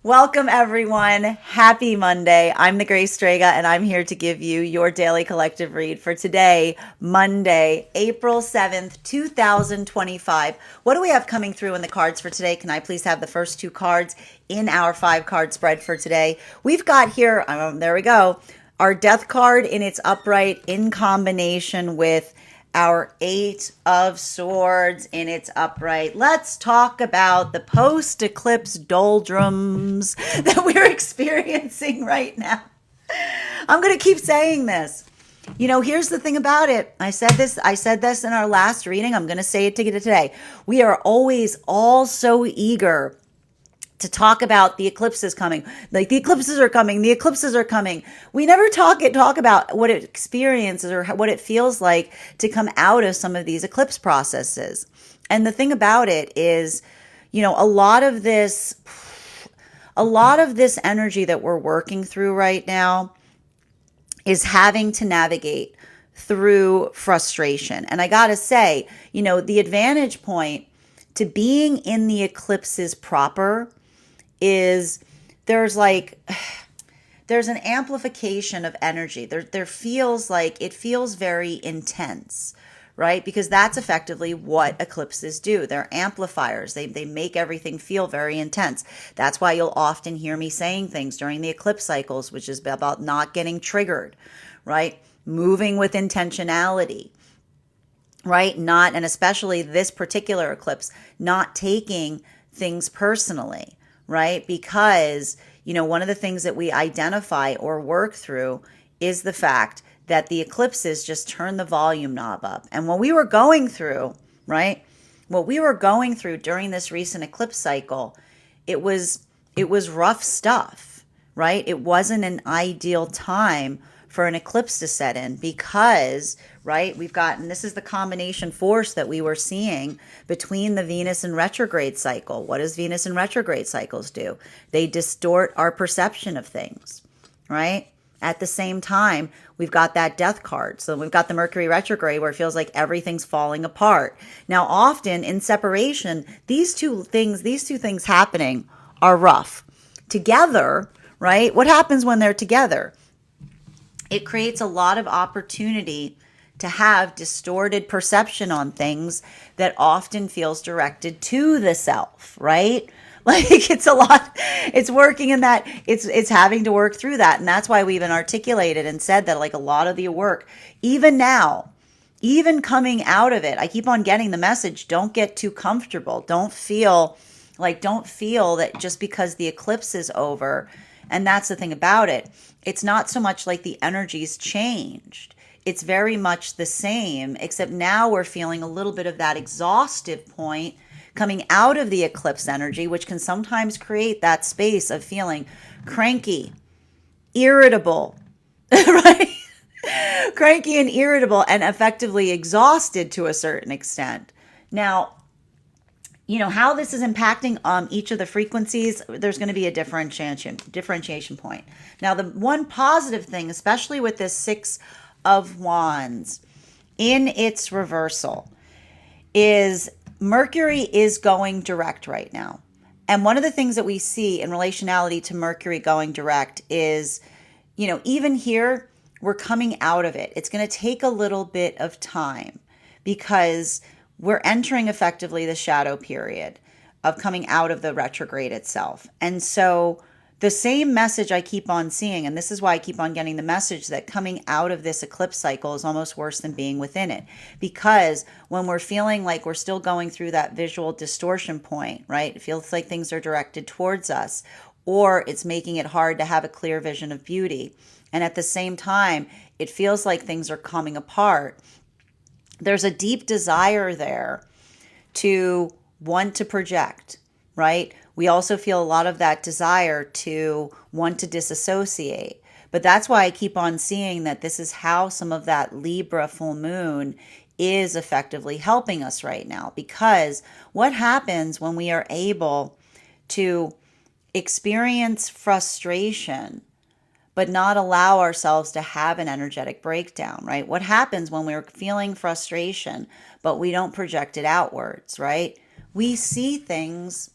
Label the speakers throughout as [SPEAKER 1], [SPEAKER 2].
[SPEAKER 1] Welcome, everyone. Happy Monday. I'm the Grace Strega, and I'm here to give you your daily collective read for today, Monday, April 7th, 2025. What do we have coming through in the cards for today? Can I please have the first two cards in our 5-card spread for today? We've got here, there we go, our Death card in its upright in combination with our 8 of Swords in its upright. Let's talk about the post-eclipse doldrums that we're experiencing right now. I'm going to keep saying this. Here's the thing about it. I said this in our last reading. I'm going to say it to you today. We are always all so eager to talk about the eclipses coming. Like the eclipses are coming. We never talk about what it experiences or what it feels like to come out of some of these eclipse processes. And the thing about it is, a lot of this energy that we're working through right now is having to navigate through frustration. And I got to say, the advantage point to being in the eclipses proper is there's an amplification of energy. There feels like it feels very intense, right? Because that's effectively what eclipses do. They're amplifiers. They make everything feel very intense. That's why you'll often hear me saying things during the eclipse cycles, which is about not getting triggered, right? Moving with intentionality, right? And especially this particular eclipse, not taking things personally, right? Because, one of the things that we identify or work through is the fact that the eclipses just turn the volume knob up. And what we were going through, right? What we were going through during this recent eclipse cycle, it was rough stuff, right? It wasn't an ideal time for an eclipse to set in because, right, and this is the combination force that we were seeing between the Venus and retrograde cycle. What does Venus and retrograde cycles do? They distort our perception of things, right? At the same time, we've got that death card. So we've got the Mercury retrograde where it feels like everything's falling apart. Now, often in separation, these two things happening are rough. Together, right? What happens when they're together? It creates a lot of opportunity to have distorted perception on things that often feels directed to the self, right? Like it's working in that, it's having to work through that. And that's why we've been articulated and said that like a lot of the work, even now, even coming out of it, I keep on getting the message, don't get too comfortable. Don't feel that just because the eclipse is over. And that's the thing about it. It's not so much like the energy's changed. It's very much the same, except now we're feeling a little bit of that exhaustive point coming out of the eclipse energy, which can sometimes create that space of feeling cranky, irritable, right? Cranky and irritable and effectively exhausted to a certain extent. Now, how this is impacting each of the frequencies, there's going to be a differentiation point. Now, the one positive thing, especially with this 6 of Wands in its reversal, is Mercury is going direct right now. And one of the things that we see in relationality to Mercury going direct is, even here, we're coming out of it. It's going to take a little bit of time because we're entering effectively the shadow period of coming out of the retrograde itself. And so the same message I keep on seeing, and this is why I keep on getting the message that coming out of this eclipse cycle is almost worse than being within it. Because when we're feeling like we're still going through that visual distortion point, right? It feels like things are directed towards us, or it's making it hard to have a clear vision of beauty. And at the same time, it feels like things are coming apart. There's a deep desire there to want to project, right? We also feel a lot of that desire to want to disassociate. But that's why I keep on seeing that this is how some of that Libra full moon is effectively helping us right now. Because what happens when we are able to experience frustration but not allow ourselves to have an energetic breakdown, right? What happens when we're feeling frustration, but we don't project it outwards, right? We see things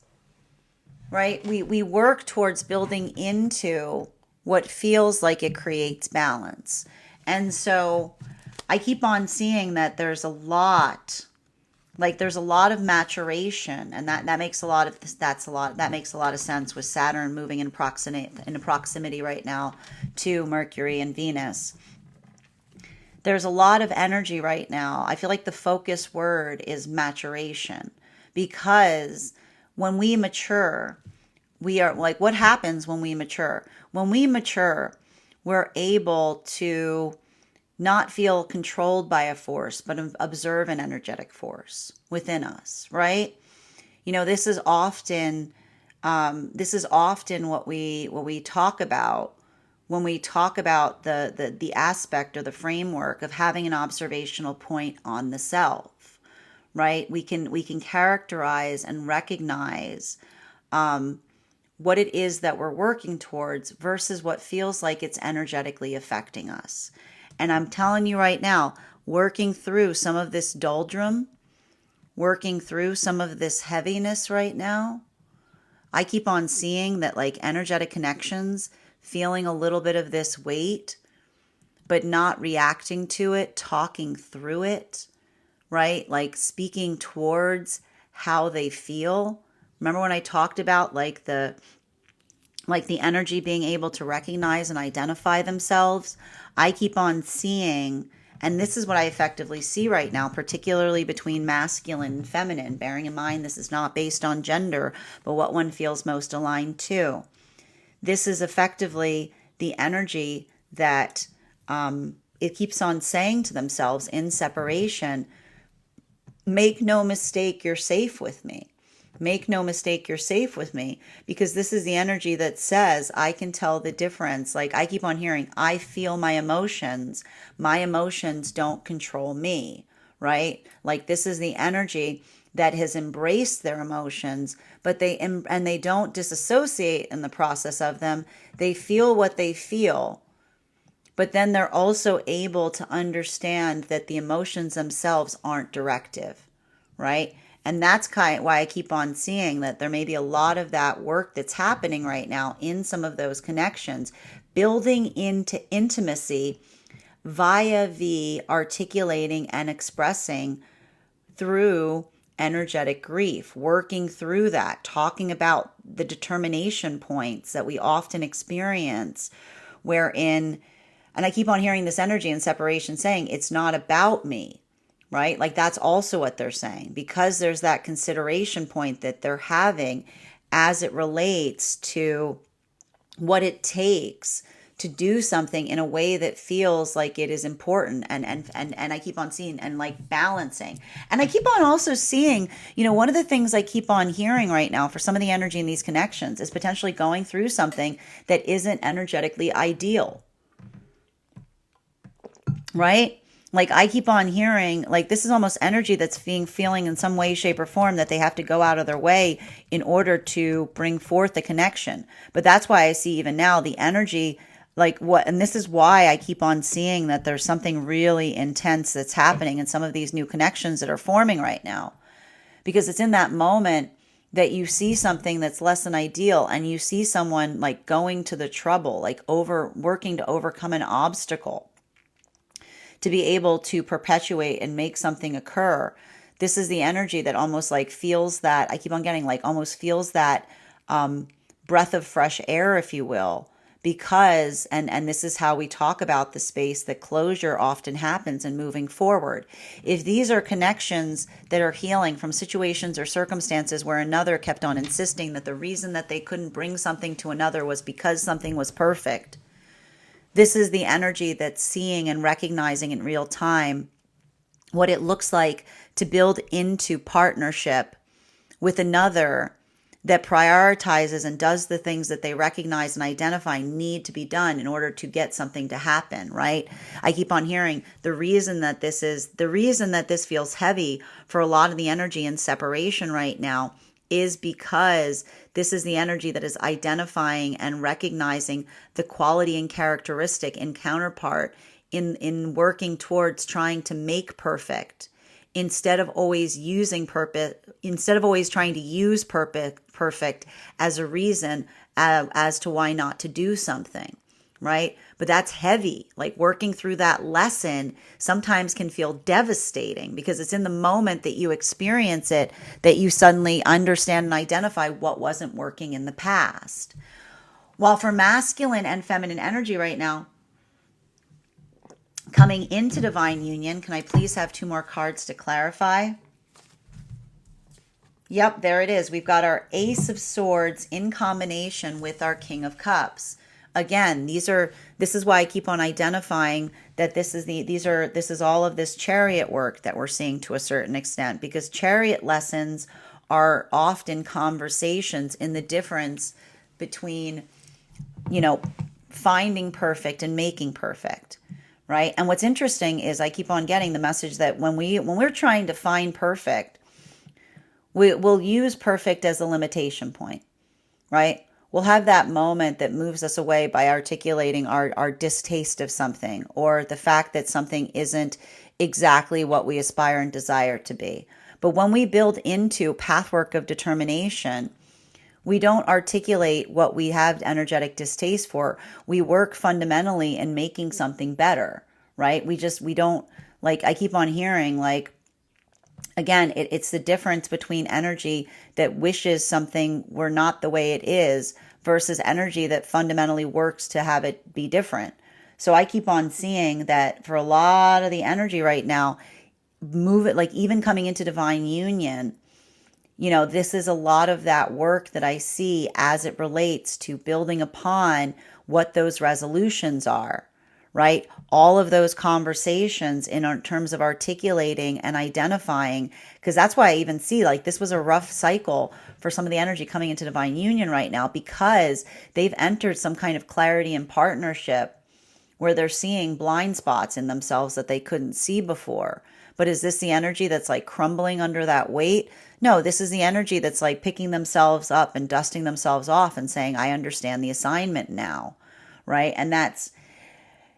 [SPEAKER 1] right? We work towards building into what feels like it creates balance. And so I keep on seeing that there's a lot of maturation, and that makes a lot of that makes a lot of sense with Saturn moving in proximity right now to Mercury and Venus. There's a lot of energy right now. I feel like the focus word is maturation, because when we mature, we are like, what happens when we mature? When we mature, we're able to not feel controlled by a force, but observe an energetic force within us, right? You know, this is often what we talk about when we talk about the aspect or the framework of having an observational point on the self, right? We can characterize and recognize what it is that we're working towards versus what feels like it's energetically affecting us. And I'm telling you right now, working through some of this doldrum, working through some of this heaviness right now, I keep on seeing that, like, energetic connections, feeling a little bit of this weight, but not reacting to it, talking through it, right? Like speaking towards how they feel. Remember when I talked about the energy being able to recognize and identify themselves? I keep on seeing, and this is what I effectively see right now, particularly between masculine and feminine, bearing in mind this is not based on gender, but what one feels most aligned to. This is effectively the energy that it keeps on saying to themselves in separation, make no mistake, you're safe with me. Make no mistake, you're safe with me, because this is the energy that says, I can tell the difference. Like, I keep on hearing, I feel my emotions. My emotions don't control me, right? Like, this is the energy that has embraced their emotions, but they don't disassociate in the process of them. They feel what they feel, but then they're also able to understand that the emotions themselves aren't directive, right? And that's kind of why I keep on seeing that there may be a lot of that work that's happening right now in some of those connections, building into intimacy via the articulating and expressing through energetic grief, working through that, talking about the determination points that we often experience, wherein, and I keep on hearing this energy in separation saying, it's not about me, right? Like, that's also what they're saying, because there's that consideration point that they're having as it relates to what it takes to do something in a way that feels like it is important, and I keep on seeing and like balancing. And I keep on also seeing, you know, one of the things I keep on hearing right now for some of the energy in these connections is potentially going through something that isn't energetically ideal, right? Like, I keep on hearing, like, this is almost energy that's being feeling in some way, shape, or form that they have to go out of their way in order to bring forth the connection. But that's why I see even now the energy, like what, and this is why I keep on seeing that there's something really intense that's happening in some of these new connections that are forming right now. Because it's in that moment that you see something that's less than ideal, and you see someone like going to the trouble, like working to overcome an obstacle to be able to perpetuate and make something occur. This is the energy that almost like feels that, I keep on getting like almost feels that breath of fresh air, if you will, because, and this is how we talk about the space that closure often happens in moving forward. If these are connections that are healing from situations or circumstances where another kept on insisting that the reason that they couldn't bring something to another was because something was perfect, this is the energy that's seeing and recognizing in real time what it looks like to build into partnership with another that prioritizes and does the things that they recognize and identify need to be done in order to get something to happen, right? I keep on hearing the reason that this feels heavy for a lot of the energy in separation right now is because this is the energy that is identifying and recognizing the quality and characteristic in counterpart in working towards trying to make perfect, instead of always using instead of always trying to use perfect as a reason as to why not to do something, right? But that's heavy. Like working through that lesson sometimes can feel devastating because it's in the moment that you experience it that you suddenly understand and identify what wasn't working in the past. While for masculine and feminine energy right now, coming into divine union, can I please have 2 more cards to clarify? Yep, there it is. We've got our Ace of Swords in combination with our King of Cups. Again, this is why I keep on identifying that this is all of this chariot work that we're seeing to a certain extent, because chariot lessons are often conversations in the difference between, finding perfect and making perfect, right? And what's interesting is I keep on getting the message that when we're trying to find perfect, we'll use perfect as a limitation point, right? We'll have that moment that moves us away by articulating our distaste of something, or the fact that something isn't exactly what we aspire and desire to be. But when we build into pathwork of determination, we don't articulate what we have energetic distaste for. We work fundamentally in making something better, right? We don't, like, I keep on hearing, like, again, it's the difference between energy that wishes something were not the way it is versus energy that fundamentally works to have it be different. So I keep on seeing that for a lot of the energy right now, move it, like even coming into divine union, this is a lot of that work that I see as it relates to building upon what those resolutions are, right? All of those conversations in terms of articulating and identifying, because that's why I even see like this was a rough cycle for some of the energy coming into divine union right now, because they've entered some kind of clarity and partnership where they're seeing blind spots in themselves that they couldn't see before. But is this the energy that's like crumbling under that weight? No, this is the energy that's like picking themselves up and dusting themselves off and saying, I understand the assignment now, right? And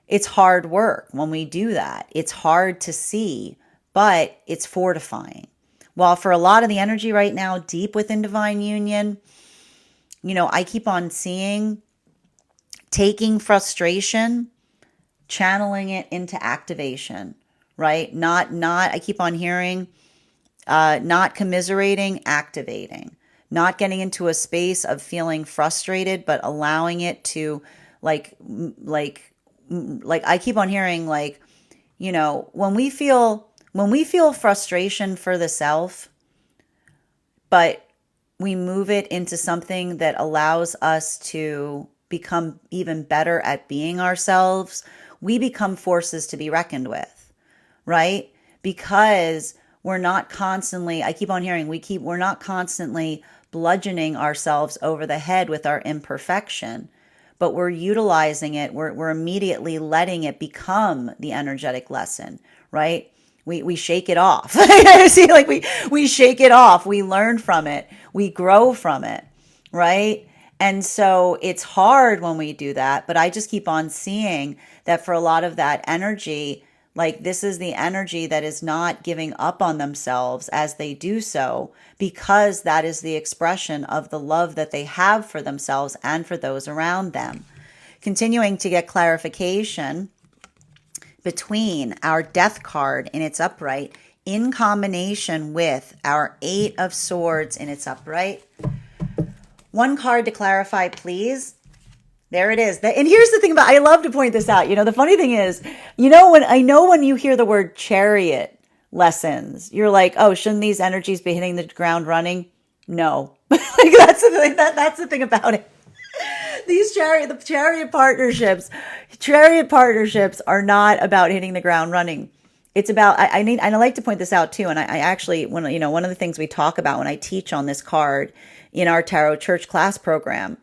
[SPEAKER 1] it's hard work when we do that. It's hard to see, but it's fortifying. While for a lot of the energy right now, deep within divine union, I keep on seeing taking frustration, channeling it into activation, right? I keep on hearing, not commiserating, activating, not getting into a space of feeling frustrated, but allowing it to like I keep on hearing, like, when we feel frustration for the self, but we move it into something that allows us to become even better at being ourselves, we become forces to be reckoned with, right? Because we're not constantly, I keep on hearing, we're not constantly bludgeoning ourselves over the head with our imperfection, but we're utilizing it. We're immediately letting it become the energetic lesson, right? We shake it off. See, like we shake it off. We learn from it. We grow from it, right? And so it's hard when we do that, but I just keep on seeing that for a lot of that energy, like this is the energy that is not giving up on themselves as they do so, because that is the expression of the love that they have for themselves and for those around them. Continuing to get clarification between our Death card in its upright in combination with our Eight of Swords in its upright. One card to clarify, please. There it is. And here's the thing I love to point this out. The funny thing is, when you hear the word chariot lessons, you're like, oh, shouldn't these energies be hitting the ground running? No. Like that's the thing about it. These chariot partnerships are not about hitting the ground running. It's about, and I like to point this out too. And I actually, one of the things we talk about when I teach on this card in our Tarot Church class program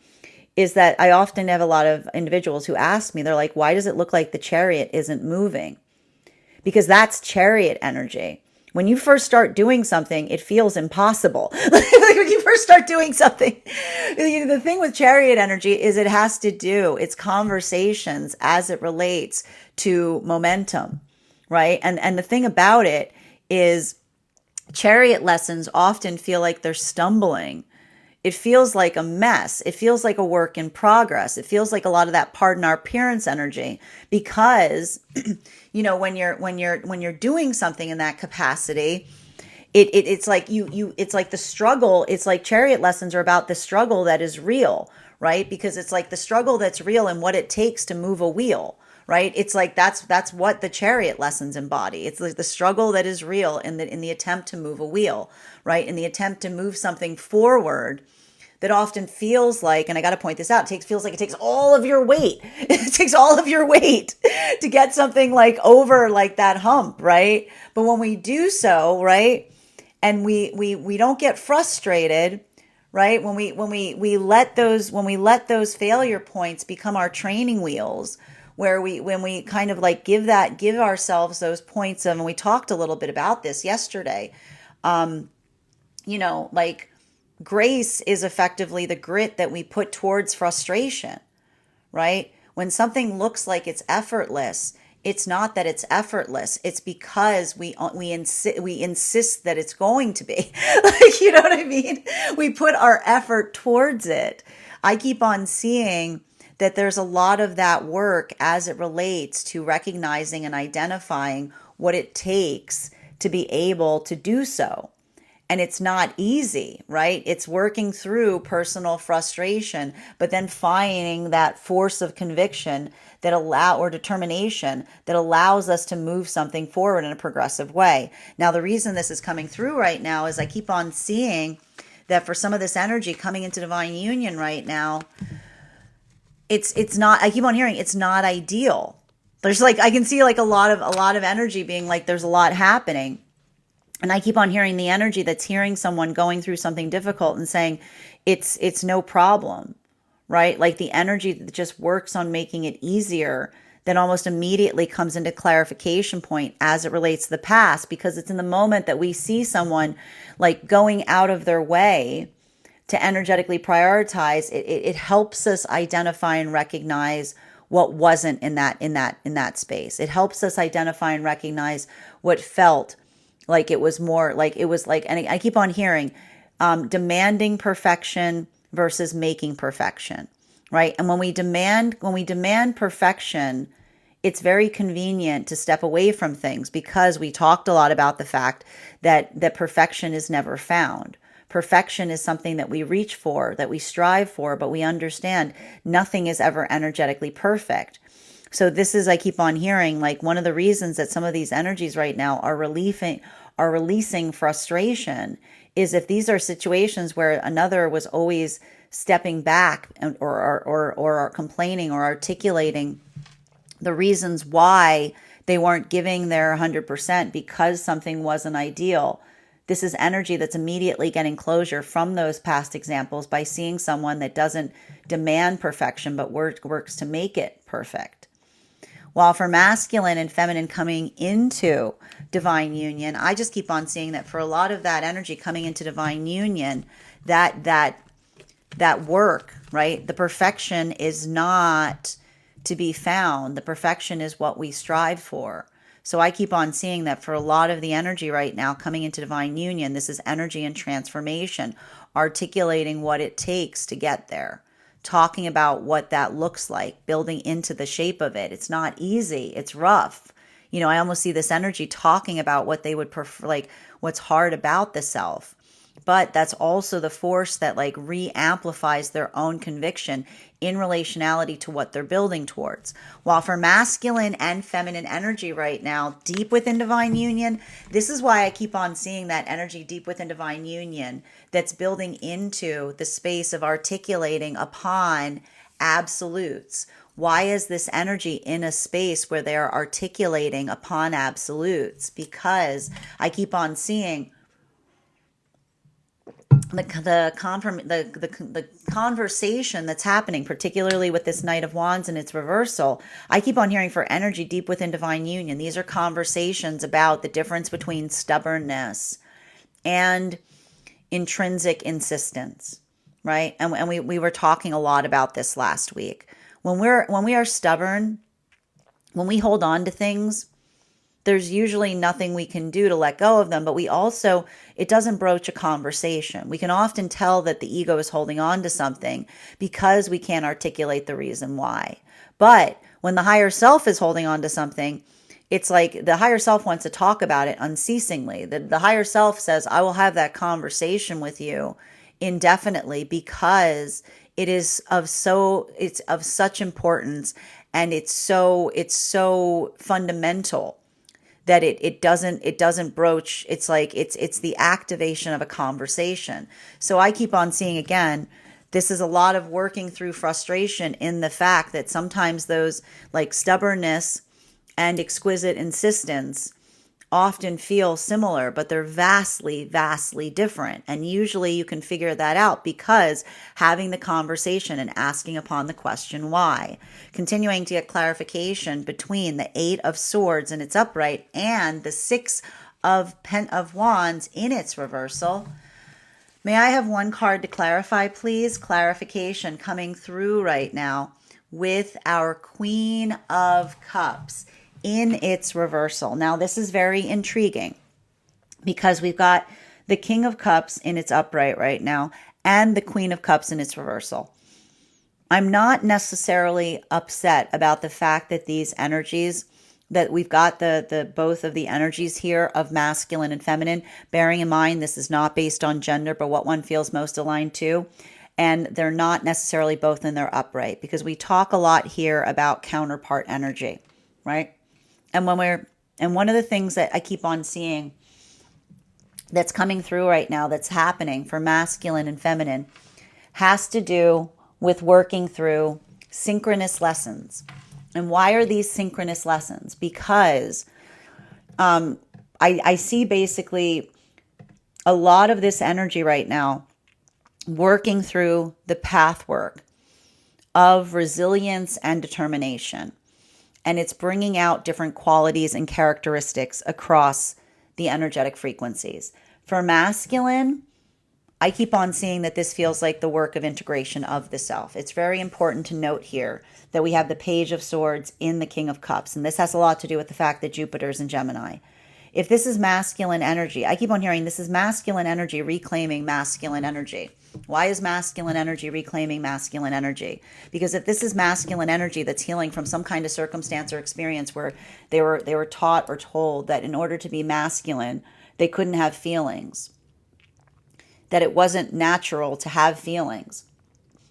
[SPEAKER 1] is that I often have a lot of individuals who ask me, they're like, why does it look like the chariot isn't moving? Because that's chariot energy. When you first start doing something, it feels impossible. Like when you first start doing something, the thing with chariot energy is it's conversations as it relates to momentum, right? And the thing about it is Chariot lessons often feel like they're stumbling. It feels like a mess. It feels like a work in progress. It feels like a lot of that pardon our appearance energy because when you're doing something in that capacity, it's like it's like the struggle. It's like chariot lessons are about the struggle that is real, right? Because it's like the struggle that's real and what it takes to move a wheel, right? It's like that's what the chariot lessons embody. It's like the struggle that is real in the attempt to move a wheel, right? In the attempt to move something forward that often feels like, and I got to point this out, feels like it takes all of your weight. It takes all of your weight to get something like over like that hump, right? But when we do so, right, and we don't get frustrated, right? When we let those failure points become our training wheels, where when we kind of like give ourselves those points of, and we talked a little bit about this yesterday, like grace is effectively the grit that we put towards frustration, right? When something looks like it's effortless, it's not that it's effortless. It's because we insist that it's going to be. Like, you know what I mean? We put our effort towards it. I keep on seeing that there's a lot of that work as it relates to recognizing and identifying what it takes to be able to do so. And it's not easy, right? It's working through personal frustration, but then finding that force of conviction or determination that allows us to move something forward in a progressive way. Now, the reason this is coming through right now is I keep on seeing that for some of this energy coming into divine union right now, it's not, I keep on hearing it's not ideal. There's like, I can see like a lot of energy being like, there's a lot happening. And I keep on hearing the energy that's hearing someone going through something difficult and saying, it's no problem, right? Like the energy that just works on making it easier, then almost immediately comes into clarification point as it relates to the past, because it's in the moment that we see someone like going out of their way to energetically prioritize. It helps us identify and recognize what wasn't in that space. It helps us identify and recognize what felt like it was more like it was like, and I keep on hearing demanding perfection versus making perfection, right? And when we demand perfection, it's very convenient to step away from things, because we talked a lot about the fact that perfection is never found. Perfection is something that we reach for, that we strive for, but we understand nothing is ever energetically perfect. So this is, I keep on hearing, like one of the reasons that some of these energies right now are releasing frustration is if these are situations where another was always stepping back or complaining or articulating the reasons why they weren't giving their 100% because something wasn't ideal. This is energy that's immediately getting closure from those past examples by seeing someone that doesn't demand perfection but works to make it perfect. While for masculine and feminine coming into divine union, I just keep on seeing that for a lot of that energy coming into divine union, that work, right? The perfection is not to be found. The perfection is what we strive for. So I keep on seeing that for a lot of the energy right now coming into divine union, this is energy and transformation, articulating what it takes to get there, talking about what that looks like, building into the shape of it. It's not easy. It's rough. I almost see this energy talking about what they would prefer, like what's hard about the self. But that's also the force that like re-amplifies their own conviction in relationality to what they're building towards. While for masculine and feminine energy right now, deep within divine union, this is why I keep on seeing that energy deep within divine union that's building into the space of articulating upon absolutes. Why is this energy in a space where they're articulating upon absolutes? Because I keep on seeing the conversation that's happening, particularly with this Knight of Wands and its reversal. I keep on hearing for energy deep within divine union. These are conversations about the difference between stubbornness and intrinsic insistence, right? And we were talking a lot about this last week. When we are stubborn, when we hold on to things, there's usually nothing we can do to let go of them, but we also, it doesn't broach a conversation. We can often tell that the ego is holding on to something because we can't articulate the reason why. But when the higher self is holding on to something, it's like the higher self wants to talk about it unceasingly. The higher self says, I will have that conversation with you indefinitely because it's of such importance, and it's so fundamental that it doesn't broach. It's like it's the activation of a conversation. So I keep on seeing again, this is a lot of working through frustration in the fact that sometimes those like stubbornness and exquisite insistence often feel similar, but they're vastly different. And usually you can figure that out because having the conversation and asking upon the question why. Continuing to get clarification between the 8 of Swords in its upright and the 6 of Wands in its reversal. May I have one card to clarify, please? Clarification coming through right now with our Queen of Cups in its reversal. Now, this is very intriguing because we've got the King of Cups in its upright right now and the Queen of Cups in its reversal. I'm not necessarily upset about the fact that these energies, that we've got the both of the energies here of masculine and feminine, bearing in mind this is not based on gender, but what one feels most aligned to. And they're not necessarily both in their upright, because we talk a lot here about counterpart energy, right? And one of the things that I keep on seeing that's coming through right now, that's happening for masculine and feminine, has to do with working through synchronous lessons. And why are these synchronous lessons? Because I see basically a lot of this energy right now working through the path work of resilience and determination. And it's bringing out different qualities and characteristics across the energetic frequencies. For masculine, I keep on seeing that this feels like the work of integration of the self. It's very important to note here that we have the Page of Swords in the King of Cups. And this has a lot to do with the fact that Jupiter's in Gemini. If this is masculine energy, I keep on hearing this is masculine energy reclaiming masculine energy. Why is masculine energy reclaiming masculine energy? Because if this is masculine energy that's healing from some kind of circumstance or experience where they were taught or told that in order to be masculine, they couldn't have feelings, that it wasn't natural to have feelings.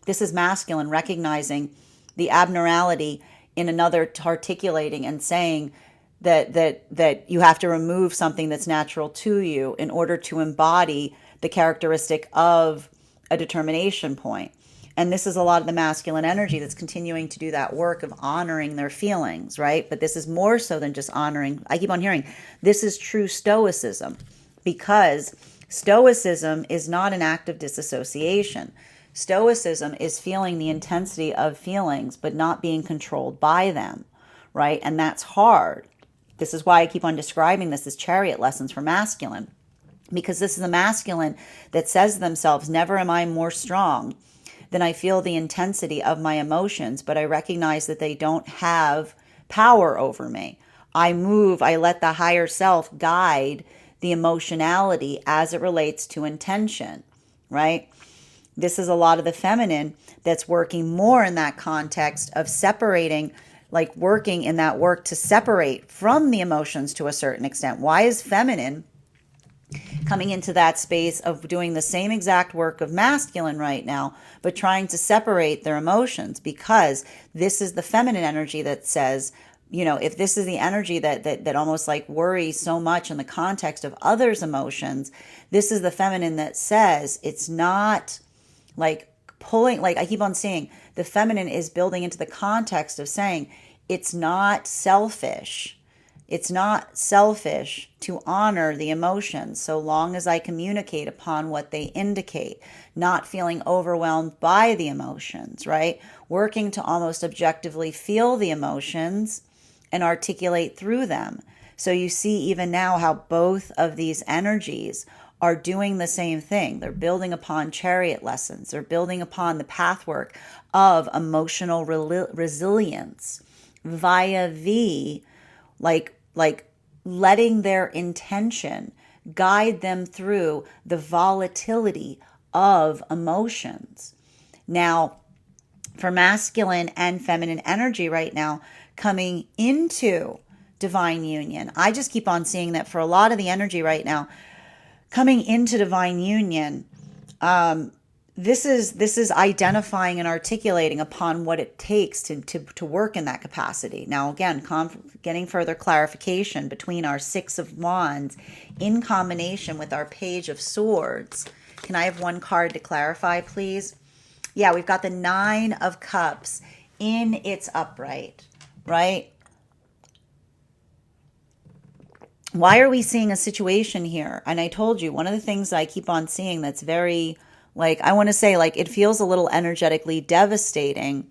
[SPEAKER 1] This is masculine recognizing the abnormality in another, articulating and saying that you have to remove something that's natural to you in order to embody the characteristic of a determination point. And this is a lot of the masculine energy that's continuing to do that work of honoring their feelings, right? But this is more so than just honoring. I keep on hearing this is true stoicism, because stoicism is not an act of disassociation. Stoicism is feeling the intensity of feelings, but not being controlled by them, right? And that's hard. This is why I keep on describing this as chariot lessons for masculine, because this is a masculine that says to themselves, never am I more strong than I feel the intensity of my emotions, but I recognize that they don't have power over me. I let the higher self guide the emotionality as it relates to intention, right? This is a lot of the feminine that's working more in that context of separating, like working in that work to separate from the emotions to a certain extent. Why is feminine coming into that space of doing the same exact work of masculine right now, but trying to separate their emotions? Because this is the feminine energy that says, if this is the energy that almost like worries so much in the context of others' emotions, this is the feminine that says it's not like pulling, like I keep on saying, the feminine is building into the context of saying it's not selfish. It's not selfish to honor the emotions so long as I communicate upon what they indicate, not feeling overwhelmed by the emotions, right? Working to almost objectively feel the emotions and articulate through them. So you see even now how both of these energies are doing the same thing. They're building upon chariot lessons. They're building upon the pathwork of emotional resilience via like letting their intention guide them through the volatility of emotions. Now, for masculine and feminine energy right now coming into divine union, I just keep on seeing that for a lot of the energy right now coming into divine union, this is identifying and articulating upon what it takes to work in that capacity. Now, again, getting further clarification between our Six of Wands in combination with our Page of Swords. Can I have one card to clarify, please? Yeah, we've got the Nine of Cups in its upright, right? Why are we seeing a situation here? And I told you, one of the things I keep on seeing that's very, like, I want to say, like, it feels a little energetically devastating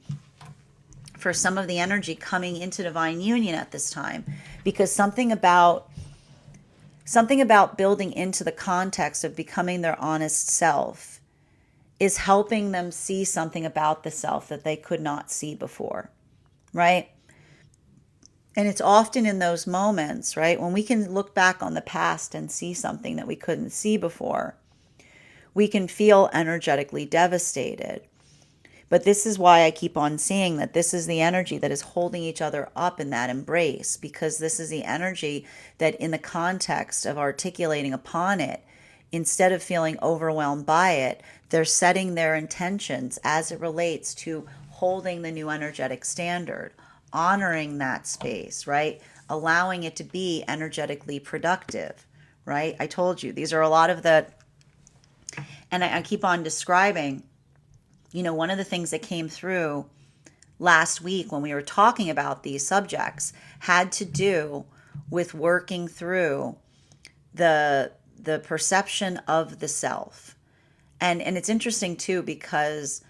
[SPEAKER 1] for some of the energy coming into divine union at this time, because something about building into the context of becoming their honest self is helping them see something about the self that they could not see before, right? And it's often in those moments, right, when we can look back on the past and see something that we couldn't see before, we can feel energetically devastated. But this is why I keep on seeing that this is the energy that is holding each other up in that embrace, because this is the energy that, in the context of articulating upon it, instead of feeling overwhelmed by it, they're setting their intentions as it relates to holding the new energetic standard, honoring that space, right? Allowing it to be energetically productive, right? I told you, these are a lot of the, and I keep on describing, you know, one of the things that came through last week when we were talking about these subjects had to do with working through the perception of the self. And it's interesting too, because,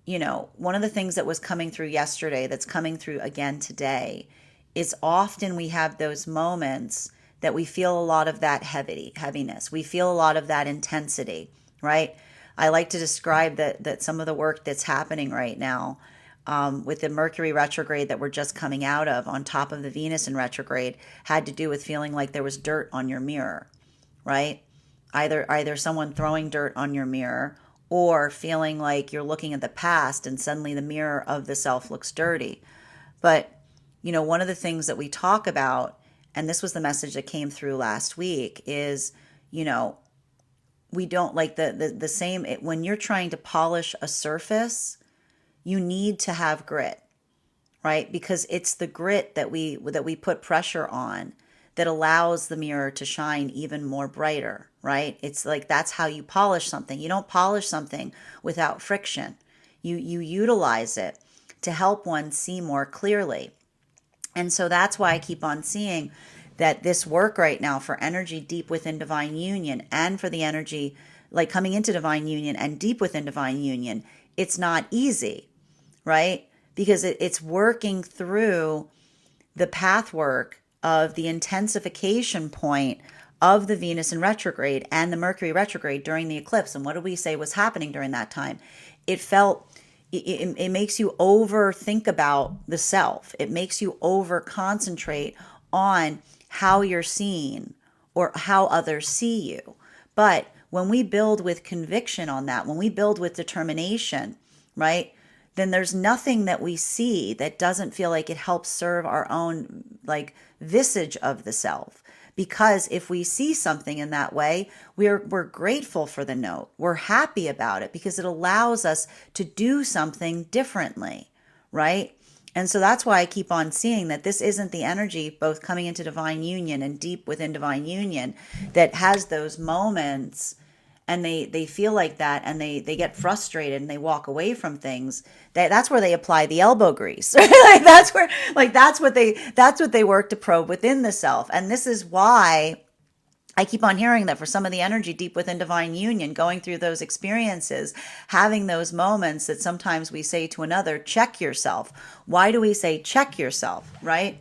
[SPEAKER 1] you know, one of the things that was coming through yesterday that's coming through again today is often we have those moments that we feel a lot of that heaviness. We feel a lot of that intensity, right? I like to describe that some of the work that's happening right now with the Mercury retrograde that we're just coming out of, on top of the Venus in retrograde, had to do with feeling like there was dirt on your mirror, right? Either someone throwing dirt on your mirror, or feeling like you're looking at the past and suddenly the mirror of the self looks dirty. But, you know, one of the things that we talk about, and this was the message that came through last week, is, you know, we don't like the same, when you're trying to polish a surface, you need to have grit, right? Because it's the grit that we put pressure on that allows the mirror to shine even more brighter, right? It's like, that's how you polish something. You don't polish something without friction. You utilize it to help one see more clearly. And so that's why I keep on seeing that this work right now for energy deep within divine union, and for the energy like coming into divine union and deep within divine union, it's not easy, right? Because it's working through the path work of the intensification point of the Venus in retrograde and the Mercury retrograde during the eclipse. And what did we say was happening during that time? It makes you overthink about the self. It makes you over concentrate on how you're seen or how others see you. But when we build with conviction on that, when we build with determination, right, then there's nothing that we see that doesn't feel like it helps serve our own, like, visage of the self. Because if we see something in that way, we're grateful for the note. We're happy about it because it allows us to do something differently, right? And so that's why I keep on seeing that this isn't the energy, both coming into divine union and deep within divine union, that has those moments and they feel like that, and they get frustrated and they walk away from things. That's where they apply the elbow grease. Like that's what they work to probe within the self. And this is why I keep on hearing that for some of the energy deep within divine union, going through those experiences, having those moments that sometimes we say to another, check yourself. Why do we say check yourself, right?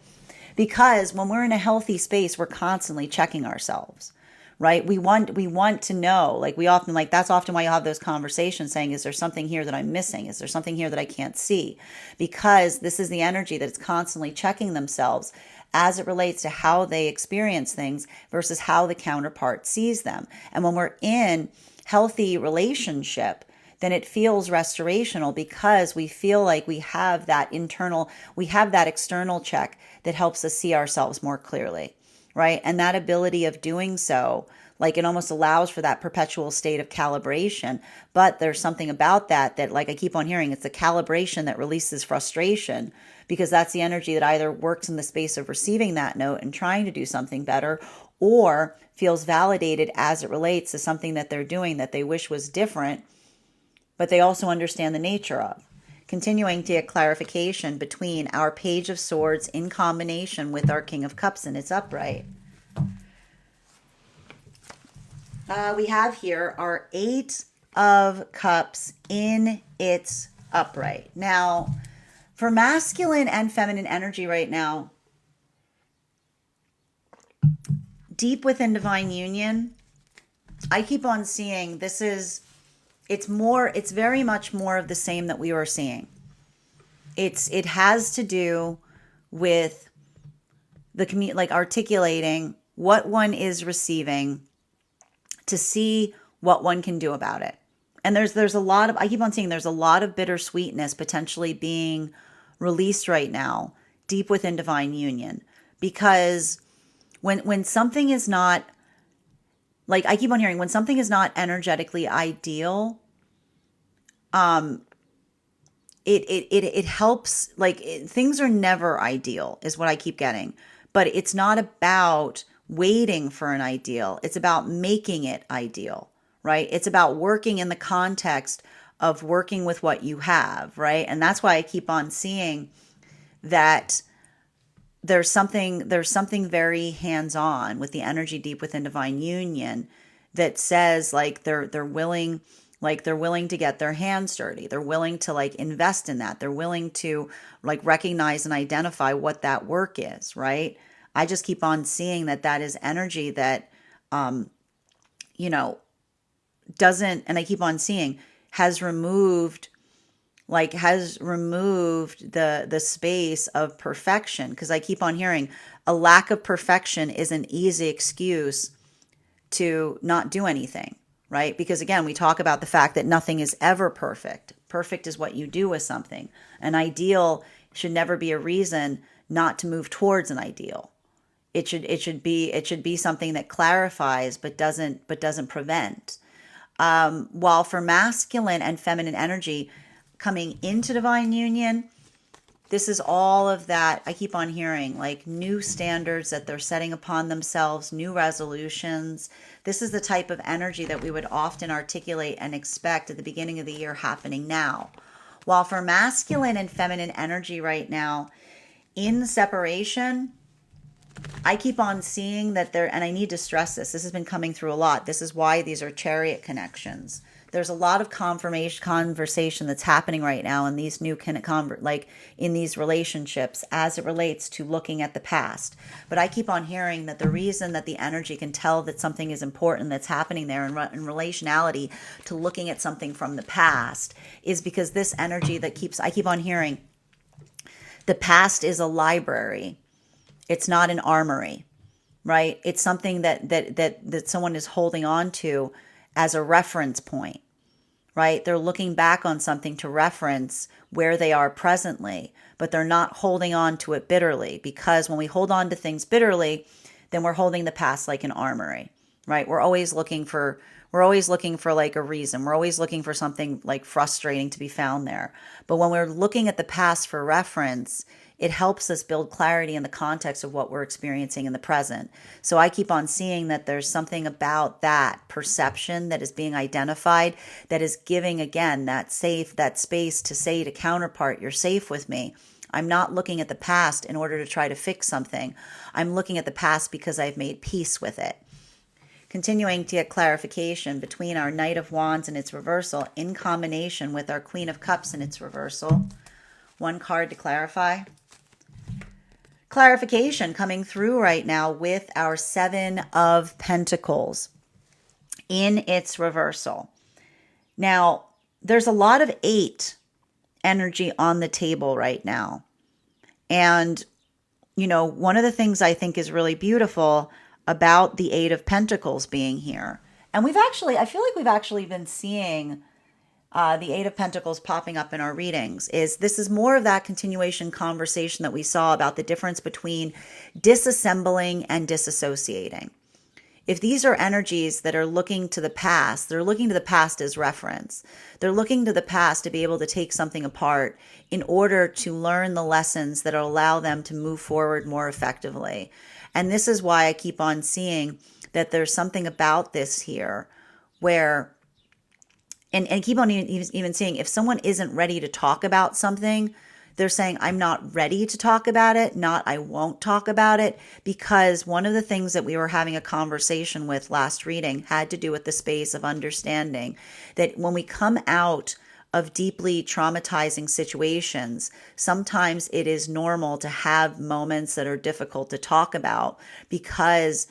[SPEAKER 1] Because when we're in a healthy space, we're constantly checking ourselves, right? We want to know, like we often, like that's often why you have those conversations saying, is there something here that I'm missing? Is there something here that I can't see? Because this is the energy that's constantly checking themselves as it relates to how they experience things versus how the counterpart sees them. And when we're in healthy relationship, then it feels restorational because we feel like we have that external check that helps us see ourselves more clearly, right? And that ability of doing so, like it almost allows for that perpetual state of calibration. But there's something about that, like I keep on hearing, it's the calibration that releases frustration, because that's the energy that either works in the space of receiving that note and trying to do something better, or feels validated as it relates to something that they're doing that they wish was different, but they also understand the nature of. Continuing to get clarification between our Page of Swords in combination with our King of Cups in its upright. We have here our Eight of Cups in its upright. Now, for masculine and feminine energy right now, deep within divine union, I keep on seeing it's very much more of the same that we were seeing. It has to do with like articulating what one is receiving to see what one can do about it. And there's a lot of, I keep on seeing there's a lot of bittersweetness potentially being released right now, deep within divine union, because when something is not, like I keep on hearing, when something is not energetically ideal, it helps, like things are never ideal is what I keep getting, but it's not about waiting for an ideal. It's about making it ideal, right? It's about working in the context of working with what you have, right? And that's why I keep on seeing that there's something very hands-on with the energy deep within divine union that says like they're willing to get their hands dirty. They're willing to like invest in that. They're willing to like recognize and identify what that work is, right? I just keep on seeing that is energy that doesn't, and I keep on seeing has removed the space of perfection, because I keep on hearing a lack of perfection is an easy excuse to not do anything, right? Because again, we talk about the fact that nothing is ever perfect. Perfect is what you do with something. An ideal should never be a reason not to move towards an ideal. It should be something that clarifies but doesn't prevent. While for masculine and feminine energy coming into divine union, this is all of that. I keep on hearing like new standards that they're setting upon themselves, new resolutions. This is the type of energy that we would often articulate and expect at the beginning of the year happening now. While for masculine and feminine energy right now, in separation, I keep on seeing that there, and I need to stress this has been coming through a lot. This is why these are chariot connections. There's a lot of conversation that's happening right now in these new in these relationships as it relates to looking at the past. But I keep on hearing that the reason that the energy can tell that something is important that's happening there in relationality to looking at something from the past is because this energy I keep on hearing the past is a library. It's not an armory, right? It's something that someone is holding on to as a reference point, right? They're looking back on something to reference where they are presently, but they're not holding on to it bitterly, because when we hold on to things bitterly, then we're holding the past like an armory, right? We're always looking for like a reason. We're always looking for something like frustrating to be found there. But when we're looking at the past for reference, it helps us build clarity in the context of what we're experiencing in the present. So I keep on seeing that there's something about that perception that is being identified that is giving, again, that space to say to counterpart, you're safe with me. I'm not looking at the past in order to try to fix something. I'm looking at the past because I've made peace with it. Continuing to get clarification between our Knight of Wands and its reversal in combination with our Queen of Cups and its reversal. One card to clarify. Clarification coming through right now with our Seven of Pentacles. in its reversal. Now, there's a lot of 8 energy on the table right now. And, one of the things I think is really beautiful about the 8 of Pentacles being here, and I feel like we've actually been seeing the 8 of Pentacles popping up in our readings, is this is more of that continuation conversation that we saw about the difference between disassembling and disassociating. If these are energies that are looking to the past, they're looking to the past as reference. They're looking to the past to be able to take something apart in order to learn the lessons that allow them to move forward more effectively. And this is why I keep on seeing that there's something about this here where, and keep on even seeing, if someone isn't ready to talk about something, they're saying, I'm not ready to talk about it, not I won't talk about it, because one of the things that we were having a conversation with last reading had to do with the space of understanding that when we come out of deeply traumatizing situations, sometimes it is normal to have moments that are difficult to talk about because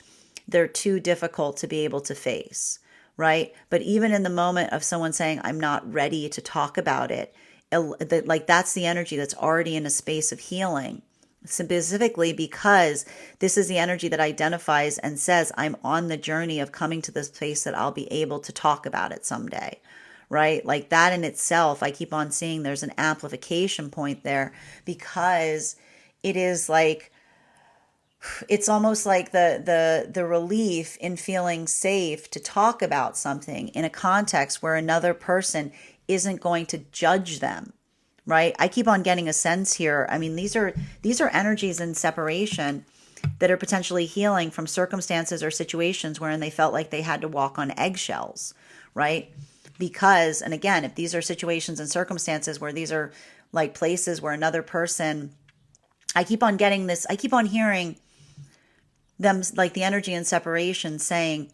[SPEAKER 1] they're too difficult to be able to face, right? But even in the moment of someone saying, I'm not ready to talk about it, like that's the energy that's already in a space of healing, specifically because this is the energy that identifies and says, I'm on the journey of coming to this place that I'll be able to talk about it someday, right? Like that in itself, I keep on seeing there's an amplification point there, because it is like, it's almost like the relief in feeling safe to talk about something in a context where another person isn't going to judge them, right? I keep on getting a sense here. I mean, these are energies in separation that are potentially healing from circumstances or situations wherein they felt like they had to walk on eggshells, right? Because, and again, if these are situations and circumstances where these are like places where another person, I keep on getting this, I keep on hearing them, like the energy in separation saying,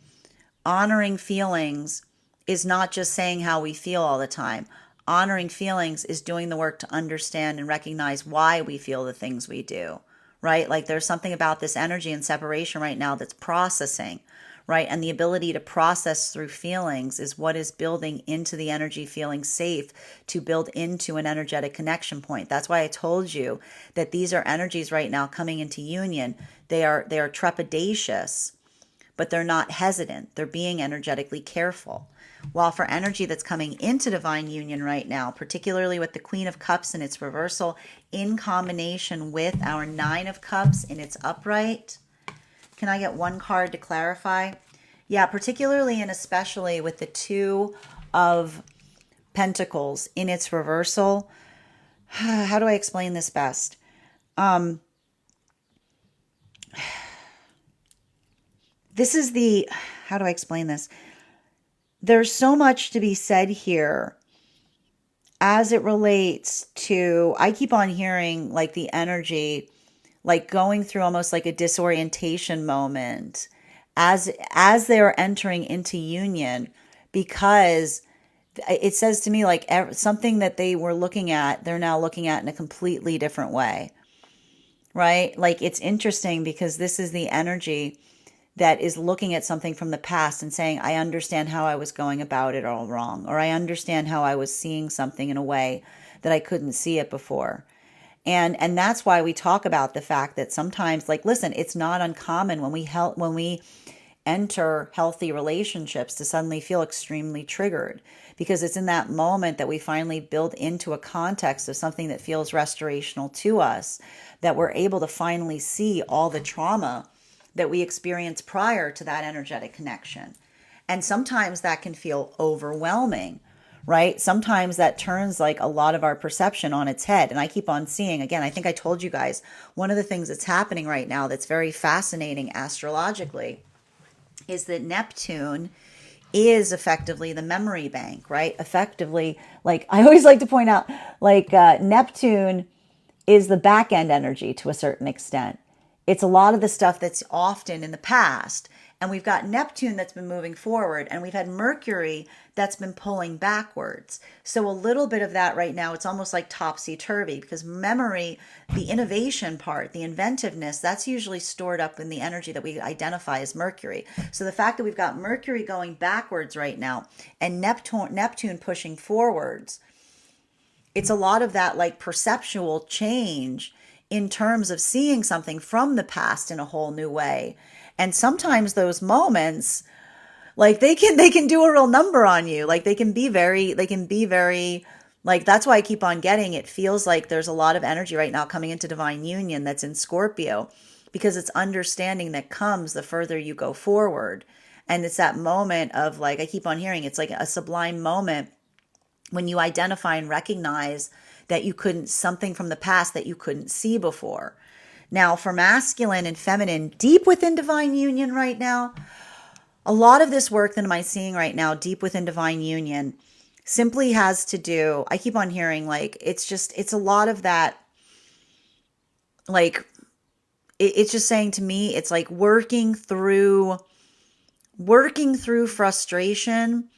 [SPEAKER 1] honoring feelings is not just saying how we feel all the time. Honoring feelings is doing the work to understand and recognize why we feel the things we do, right? Like there's something about this energy in separation right now that's processing, right? And the ability to process through feelings is what is building into the energy feeling safe to build into an energetic connection point. That's why I told you that these are energies right now coming into union. They are trepidatious, but they're not hesitant. They're being energetically careful. While for energy that's coming into divine union right now, particularly with the Queen of Cups in its reversal, in combination with our Nine of Cups in its upright, can I get one card to clarify? Yeah, particularly and especially with the Two of Pentacles in its reversal. How do I explain this best? This is the, how do I explain this? There's so much to be said here as it relates to, I keep on hearing like the energy, like going through almost like a disorientation moment as they're entering into union, because it says to me like something that they were looking at, they're now looking at in a completely different way, right? Like it's interesting because this is the energy that is looking at something from the past and saying, I understand how I was going about it all wrong, or I understand how I was seeing something in a way that I couldn't see it before. And that's why we talk about the fact that sometimes, like, listen, it's not uncommon when we enter healthy relationships to suddenly feel extremely triggered, because it's in that moment that we finally build into a context of something that feels restorational to us, that we're able to finally see all the trauma that we experienced prior to that energetic connection. And sometimes that can feel overwhelming, right? Sometimes that turns like a lot of our perception on its head. And I keep on seeing, again, I think I told you guys, one of the things that's happening right now that's very fascinating astrologically is that Neptune is effectively the memory bank, right? Effectively, like I always like to point out, like Neptune is the back end energy to a certain extent. It's a lot of the stuff that's often in the past. And we've got Neptune that's been moving forward, and we've had Mercury that's been pulling backwards. So a little bit of that right now, it's almost like topsy-turvy, because memory, the innovation part, the inventiveness, that's usually stored up in the energy that we identify as Mercury. So the fact that we've got Mercury going backwards right now and Neptune pushing forwards, it's a lot of that like perceptual change in terms of seeing something from the past in a whole new way. And sometimes those moments, like they can do a real number on you. Like they can be very like, that's why I keep on getting, it feels like there's a lot of energy right now coming into divine union that's in Scorpio, because it's understanding that comes the further you go forward. And it's that moment of, like, I keep on hearing, it's like a sublime moment when you identify and recognize that you couldn't, something from the past that you couldn't see before. Now, for masculine and feminine, deep within divine union right now, a lot of this work that I'm seeing right now, deep within divine union, simply has to do, I keep on hearing, like, it's a lot of that, like, it's just saying to me, it's like working through frustration,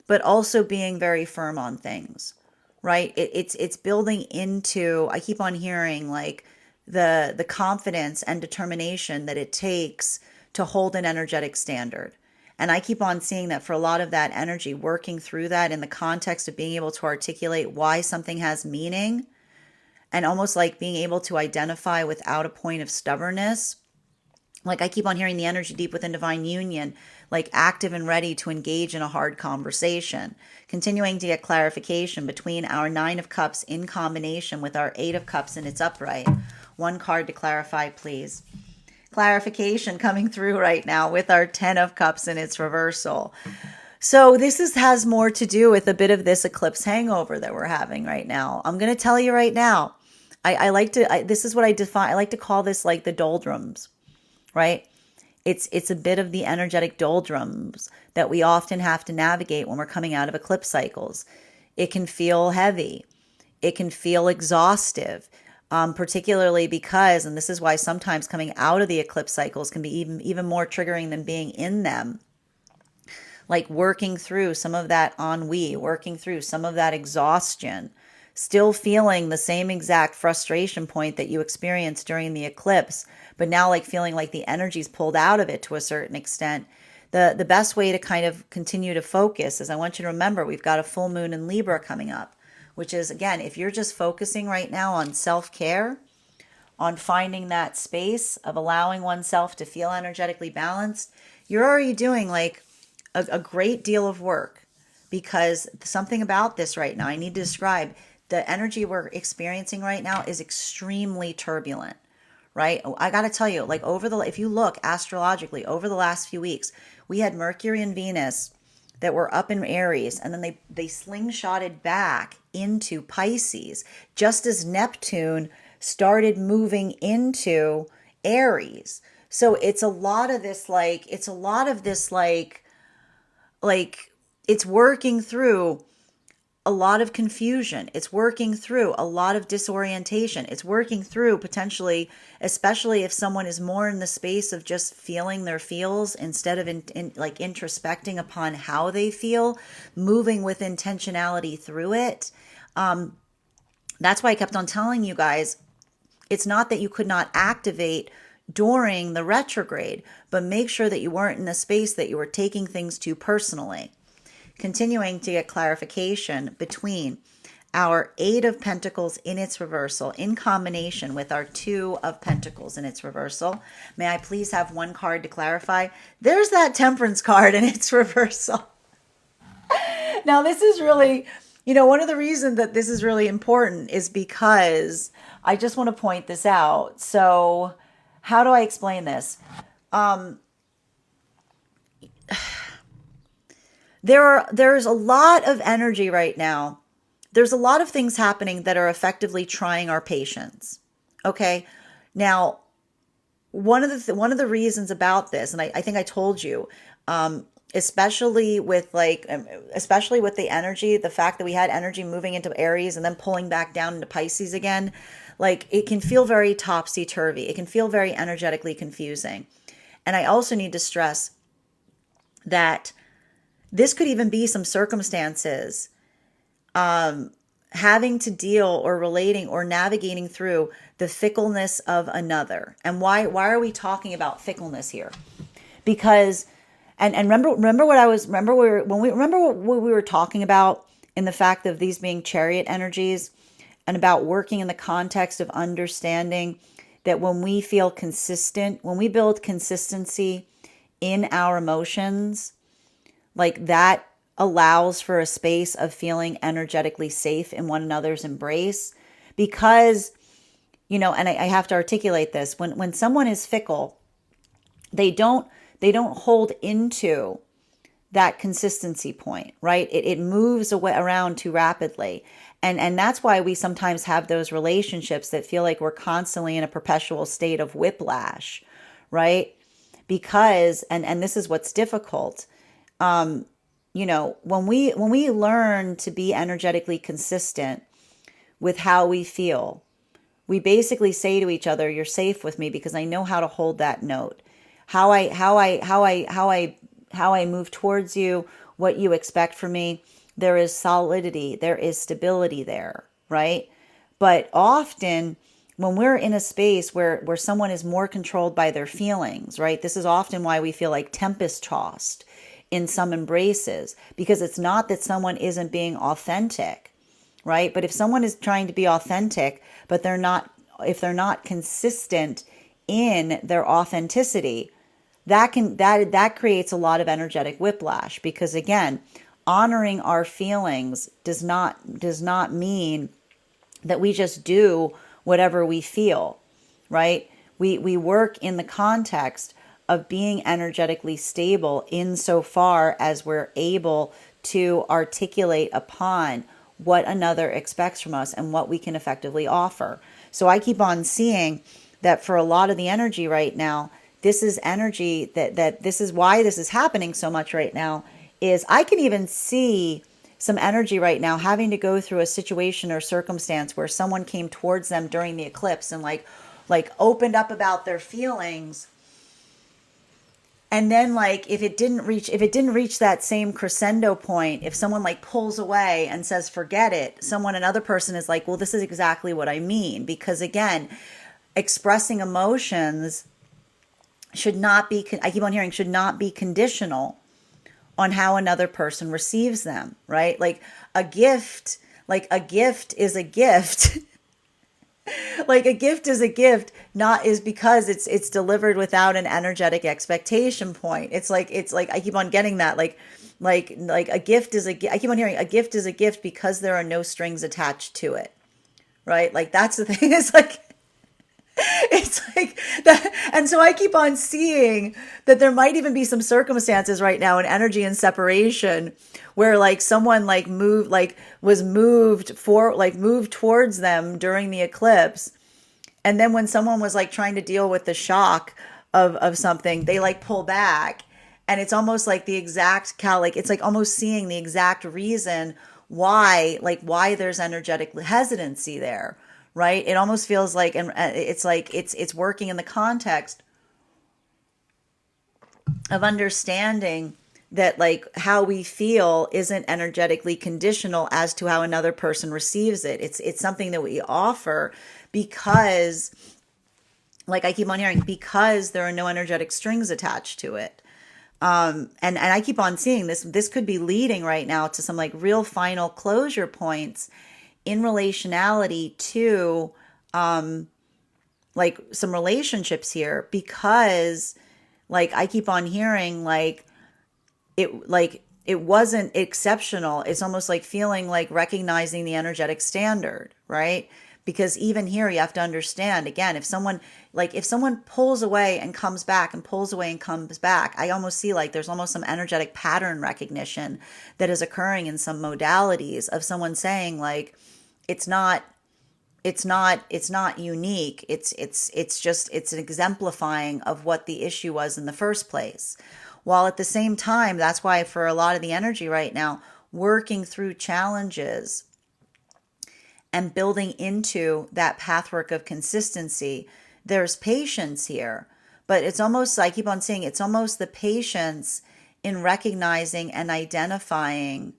[SPEAKER 1] but also being very firm on things, right? It's building into, I keep on hearing, like, the confidence and determination that it takes to hold an energetic standard. And I keep on seeing that for a lot of that energy, working through that in the context of being able to articulate why something has meaning, and almost like being able to identify without a point of stubbornness. Like, I keep on hearing the energy deep within divine union, like active and ready to engage in a hard conversation, continuing to get clarification between our 9 of Cups in combination with our 8 of Cups in its upright. One card to clarify, please. Clarification coming through right now with our 10 of Cups in its reversal. So has more to do with a bit of this eclipse hangover that we're having right now. I'm going to tell you right now, this is what I define. I like to call this like the doldrums, right? It's a bit of the energetic doldrums that we often have to navigate when we're coming out of eclipse cycles. It can feel heavy. It can feel exhaustive, particularly because, and this is why sometimes coming out of the eclipse cycles can be even more triggering than being in them. Like working through some of that ennui, working through some of that exhaustion, still feeling the same exact frustration point that you experienced during the eclipse, but now like feeling like the energy's pulled out of it to a certain extent. The best way to kind of continue to focus is, I want you to remember, we've got a full moon in Libra coming up, which is, again, if you're just focusing right now on self-care, on finding that space of allowing oneself to feel energetically balanced, you're already doing like a great deal of work. Because something about this right now, I need to describe, the energy we're experiencing right now is extremely turbulent, right? I got to tell you, like, if you look astrologically over the last few weeks, we had Mercury and Venus that were up in Aries, and then they slingshotted back into Pisces, just as Neptune started moving into Aries. So it's a lot of this, it's working through a lot of confusion. It's working through a lot of disorientation. It's working through potentially, especially if someone is more in the space of just feeling their feels instead of like introspecting upon how they feel, moving with intentionality through it. That's why I kept on telling you guys, it's not that you could not activate during the retrograde, but make sure that you weren't in the space that you were taking things too personally. Continuing to get clarification between our 8 of Pentacles in its reversal in combination with our 2 of Pentacles in its reversal. May I please have one card to clarify? There's that Temperance card in its reversal. Now, this is really, one of the reasons that this is really important is because I just want to point this out. So how do I explain this? There's a lot of energy right now. There's a lot of things happening that are effectively trying our patience. Okay. Now, one of the reasons about this, and I think I told you, especially with the energy, the fact that we had energy moving into Aries and then pulling back down into Pisces again, like, it can feel very topsy-turvy. It can feel very energetically confusing. And I also need to stress, that this could even be some circumstances having to deal or relating or navigating through the fickleness of another. And why are we talking about fickleness here? Because and remember what I was remember we were, when we remember what we were talking about in the fact of these being chariot energies, and about working in the context of understanding that when we feel consistent, when we build consistency in our emotions, like that allows for a space of feeling energetically safe in one another's embrace. Because, and I have to articulate this, when someone is fickle, they don't hold into that consistency point, right? It moves away around too rapidly. And that's why we sometimes have those relationships that feel like we're constantly in a perpetual state of whiplash, right? Because, and this is what's difficult, when we learn to be energetically consistent with how we feel, we basically say to each other, "You're safe with me because I know how to hold that note. How I move towards you, what you expect from me, there is solidity, there is stability there," right? But often when we're in a space where someone is more controlled by their feelings, right? This is often why we feel like tempest tossed in some embraces, because it's not that someone isn't being authentic, right? But if someone is trying to be authentic, but if they're not consistent in their authenticity, that creates a lot of energetic whiplash. Because again, honoring our feelings does not mean that we just do whatever we feel, right? We work in the context of being energetically stable insofar as we're able to articulate upon what another expects from us and what we can effectively offer. So I keep on seeing that for a lot of the energy right now, this is energy that this is why this is happening so much right now, is I can even see some energy right now having to go through a situation or circumstance where someone came towards them during the eclipse and like opened up about their feelings. And then like if it didn't reach that same crescendo point, if someone like pulls away and says forget it, another person is like, well, this is exactly what I mean. Because again, expressing emotions should not be, I keep on hearing, should not be conditional on how another person receives them, right? Like a gift is a gift. Like a gift is a gift, not is because it's delivered without an energetic expectation point. It's like I keep on getting that like a gift is I keep on hearing a gift is a gift because there are no strings attached to it, right? Like that's the thing. It's like that. And so I keep on seeing that there might even be some circumstances right now in energy and separation where like someone like moved towards them during the eclipse. And then when someone was like trying to deal with the shock of something, they like pull back. And it's almost like the exact it's like almost seeing the exact reason why there's energetic hesitancy there. Right? It almost feels like, and it's working in the context of understanding that like how we feel isn't energetically conditional as to how another person receives it. It's something that we offer because, like I keep on hearing, because there are no energetic strings attached to it. And I keep on seeing this could be leading right now to some like real final closure points in relationality to like some relationships here, because like I keep on hearing it wasn't exceptional. It's almost like feeling like recognizing the energetic standard, right? Because even here you have to understand, again, if someone pulls away and comes back and pulls away and comes back, I almost see like there's almost some energetic pattern recognition that is occurring in some modalities of someone saying like it's not unique. It's an exemplifying of what the issue was in the first place. While at the same time, that's why for a lot of the energy right now, working through challenges and building into that pathwork of consistency, there's patience here. But it's almost, I keep on saying, it's almost the patience in recognizing and identifying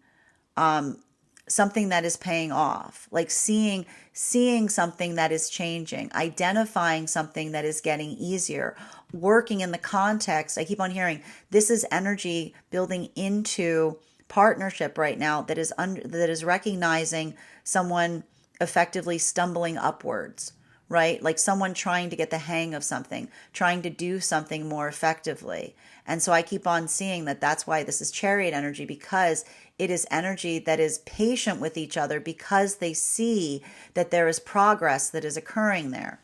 [SPEAKER 1] something that is paying off, like seeing something that is changing, identifying something that is getting easier, working in the context. I keep on hearing this is energy building into partnership right now that is recognizing someone effectively stumbling upwards, right? Like someone trying to get the hang of something, trying to do something more effectively. And so I keep on seeing that that's why this is chariot energy, because it is energy that is patient with each other because they see that there is progress that is occurring there.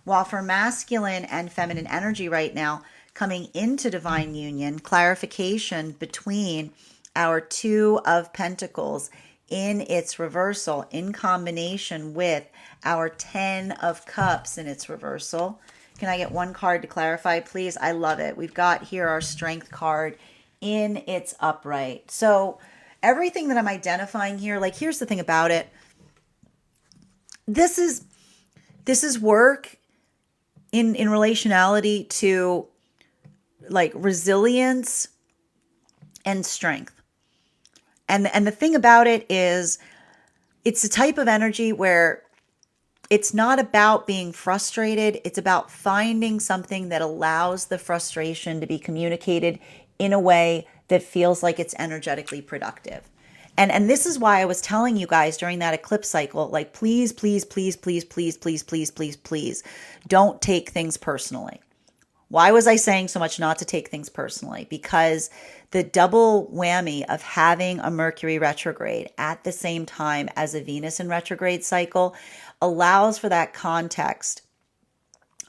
[SPEAKER 1] While for masculine and feminine energy right now, coming into divine union, clarification between our Two of Pentacles in its reversal in combination with our Ten of Cups in its reversal. Can I get one card to clarify, please? I love it. We've got here our Strength card in its upright. So everything that I'm identifying here, like here's the thing about it. This is work in relationality to like resilience and strength. And the thing about it is it's a type of energy where it's not about being frustrated. It's about finding something that allows the frustration to be communicated in a way that feels like it's energetically productive. And this is why I was telling you guys during that eclipse cycle, like, please, please, please, please, please, please, please, please, please, don't take things personally. Why was I saying so much not to take things personally? Because the double whammy of having a Mercury retrograde at the same time as a Venus in retrograde cycle allows for that context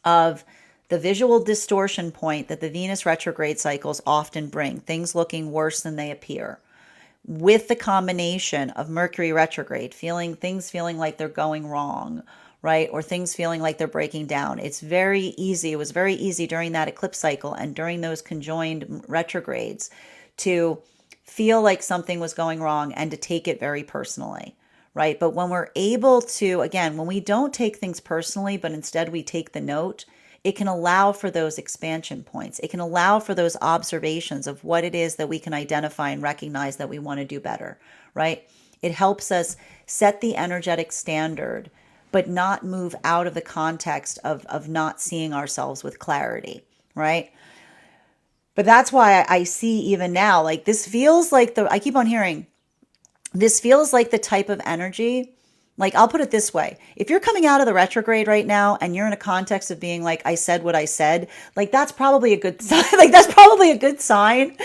[SPEAKER 1] of the visual distortion point that the Venus retrograde cycles often bring, things looking worse than they appear, with the combination of Mercury retrograde, things feeling like they're going wrong, right? Or things feeling like they're breaking down. It's very easy. It was very easy during that eclipse cycle and during those conjoined retrogrades to feel like something was going wrong and to take it very personally, right? But when we're able to, again, when we don't take things personally, but instead we take the note, it can allow for those expansion points. It can allow for those observations of what it is that we can identify and recognize that we want to do better, right? It helps us set the energetic standard, but not move out of the context of not seeing ourselves with clarity, right? But that's why I see even now, like this feels like I keep on hearing, this feels like the type of energy. Like, I'll put it this way. If you're coming out of the retrograde right now and you're in a context of being like, I said what I said, like, that's probably a good sign. Like, that's probably a good sign.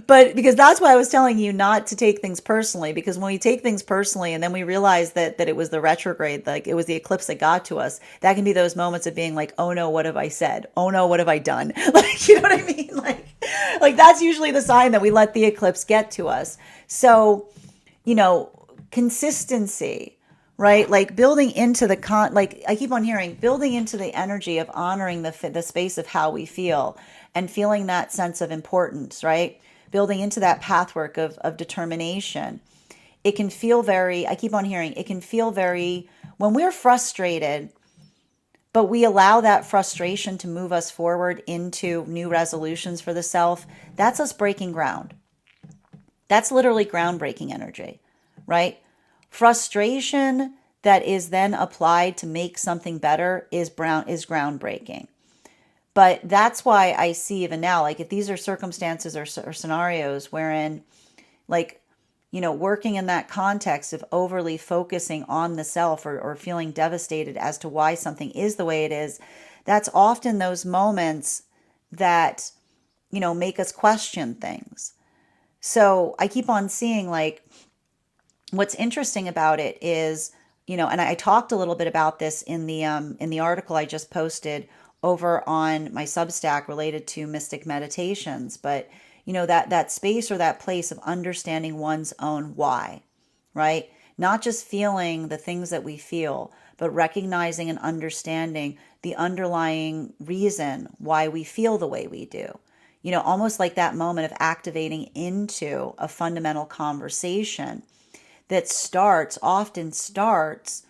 [SPEAKER 1] But because that's why I was telling you not to take things personally, because when we take things personally and then we realize that it was the retrograde, like it was the eclipse that got to us, that can be those moments of being like, oh no, what have I said? Oh no, what have I done? Like, you know what I mean? Like that's usually the sign that we let the eclipse get to us. So, consistency, right? Like building into like I keep on hearing, building into the energy of honoring the space of how we feel and feeling that sense of importance, right? Building into that pathwork of determination. It can feel I keep on hearing, it can feel when we're frustrated, but we allow that frustration to move us forward into new resolutions for the self, that's us breaking ground. That's literally groundbreaking energy, right? Frustration that is then applied to make something better is groundbreaking. But that's why I see even now, like if these are circumstances or scenarios wherein like, working in that context of overly focusing on the self or feeling devastated as to why something is the way it is, that's often those moments that, make us question things. So I keep on seeing like, what's interesting about it is, and I talked a little bit about this in the article I just posted over on my Substack related to mystic meditations, but that space or that place of understanding one's own why, right? Not just feeling the things that we feel, but recognizing and understanding the underlying reason why we feel the way we do. Almost like that moment of activating into a fundamental conversation that often starts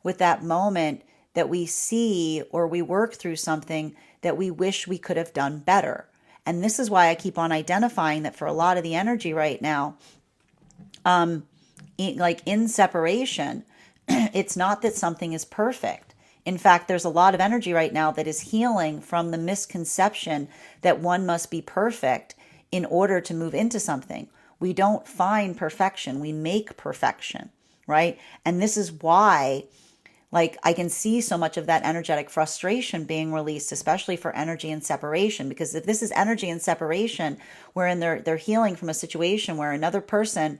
[SPEAKER 1] with that moment that we see or we work through something that we wish we could have done better. And this is why I keep on identifying that for a lot of the energy right now, like in separation, it's not that something is perfect. In fact, there's a lot of energy right now that is healing from the misconception that one must be perfect in order to move into something. We don't find perfection, we make perfection, right? And this is why, like, I can see so much of that energetic frustration being released, especially for energy and separation. Because if this is energy and separation, wherein they're healing from a situation where another person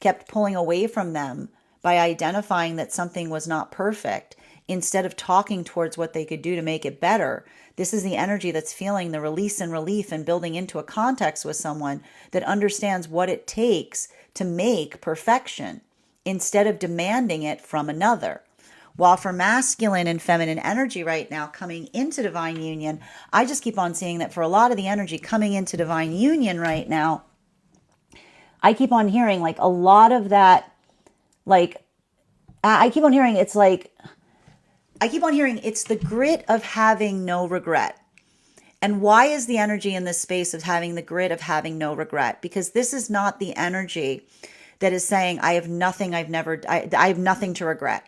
[SPEAKER 1] kept pulling away from them by identifying that something was not perfect, instead of talking towards what they could do to make it better. This is the energy that's feeling the release and relief and building into a context with someone that understands what it takes to make perfection instead of demanding it from another. While for masculine and feminine energy right now coming into divine union, I just keep on seeing that for a lot of the energy coming into divine union right now, I keep on hearing like a lot of that, like, I keep on hearing it's like, I keep on hearing it's the grit of having no regret. And why is the energy in this space of having the grit of having no regret? Because this is not the energy that is saying, I have nothing, I have nothing to regret,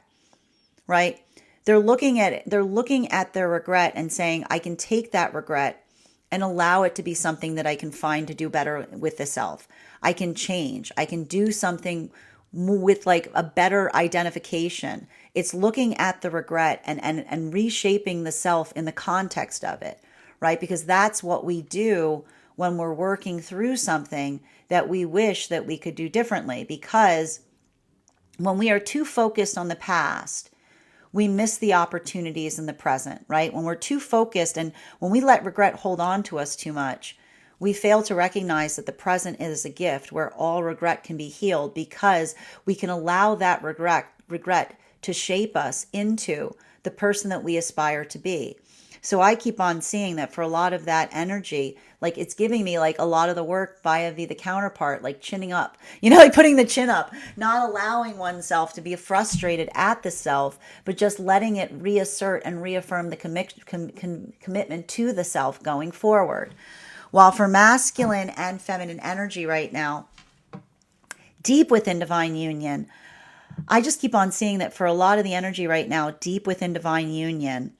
[SPEAKER 1] right? They're looking at it, they're looking at their regret and saying, I can take that regret and allow it to be something that I can find to do better with the self. I can change, I can do something with like a better identification. It's looking at the regret and reshaping the self in the context of it, right? Because that's what we do when we're working through something that we wish that we could do differently. Because when we are too focused on the past, we miss the opportunities in the present, right? When we're too focused and when we let regret hold on to us too much, we fail to recognize that the present is a gift where all regret can be healed, because we can allow that regret to shape us into the person that we aspire to be. So I keep on seeing that for a lot of that energy, like it's giving me like a lot of the work via the counterpart, like chinning up, like putting the chin up, not allowing oneself to be frustrated at the self, but just letting it reassert and reaffirm the commitment to the self going forward. While for masculine and feminine energy right now, deep within divine union, I just keep on seeing that for a lot of the energy right now, deep within divine union,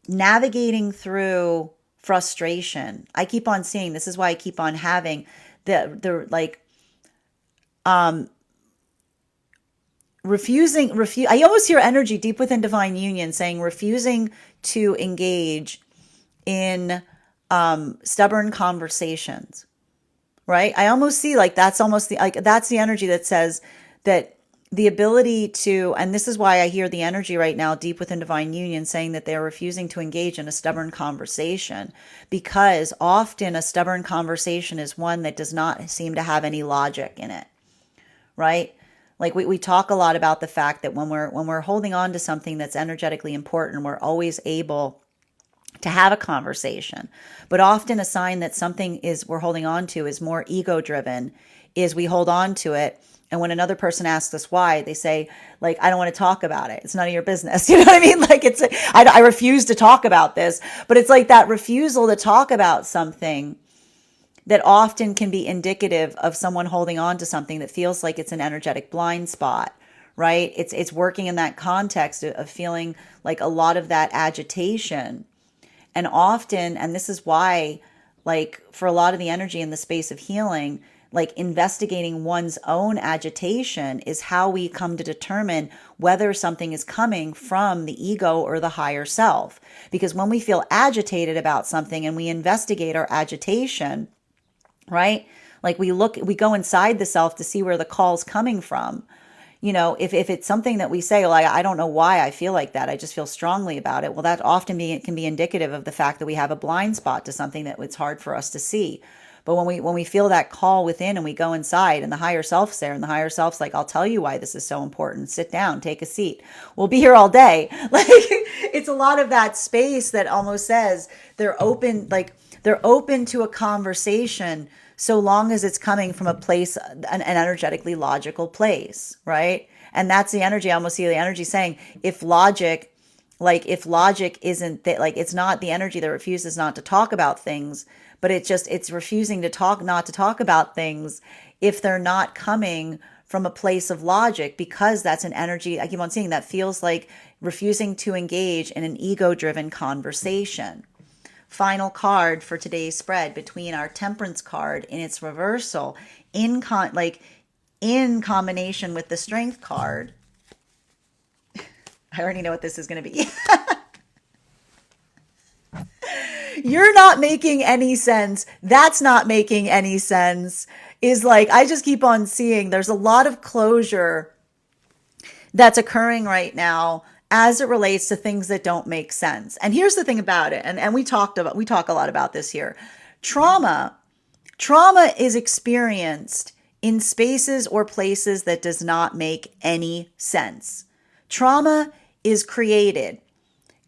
[SPEAKER 1] navigating through frustration. I keep on seeing, this is why I keep on having I almost hear energy deep within divine union saying refusing to engage in stubborn conversations, right? I almost see like that's almost that's the energy that says that the ability to, and this is why I hear the energy right now deep within divine union saying that they're refusing to engage in a stubborn conversation, because often a stubborn conversation is one that does not seem to have any logic in it, right? Like we talk a lot about the fact that when we're holding on to something that's energetically important, we're always able to have a conversation. But often a sign that something we're holding on to is more ego driven is we hold on to it. And when another person asks us why, they say, like, I don't want to talk about it. It's none of your business. You know what I mean? Like I refuse to talk about this, but it's like that refusal to talk about something that often can be indicative of someone holding on to something that feels like it's an energetic blind spot, right? It's working in that context of feeling like a lot of that agitation. And often, and this is why, like for a lot of the energy in the space of healing, like investigating one's own agitation is how we come to determine whether something is coming from the ego or the higher self. Because when we feel agitated about something and we investigate our agitation, right? Like we go inside the self to see where the call's coming from. If it's something that we say, like, I don't know why I feel like that, I just feel strongly about it. Well, that often can be indicative of the fact that we have a blind spot to something that it's hard for us to see. But when we feel that call within and we go inside and the higher self's there and the higher self's like, I'll tell you why this is so important. Sit down, take a seat. We'll be here all day. Like it's a lot of that space that almost says they're open to a conversation so long as it's coming from a place, an energetically logical place, right? And that's the energy. I almost see the energy saying, if logic Like if logic isn't that, like it's not the energy that refuses not to talk about things, but it's refusing to talk, not to talk about things if they're not coming from a place of logic, because that's an energy I keep on seeing that feels like refusing to engage in an ego driven conversation. Final card for today's spread, between our temperance card in its reversal in combination with the strength card. I already know what this is going to be. You're not making any sense. That's not making any sense. Is like, I just keep on seeing there's a lot of closure that's occurring right now as it relates to things that don't make sense. And here's the thing about it, and we talk a lot about this here. Trauma is experienced in spaces or places that does not make any sense. Trauma is created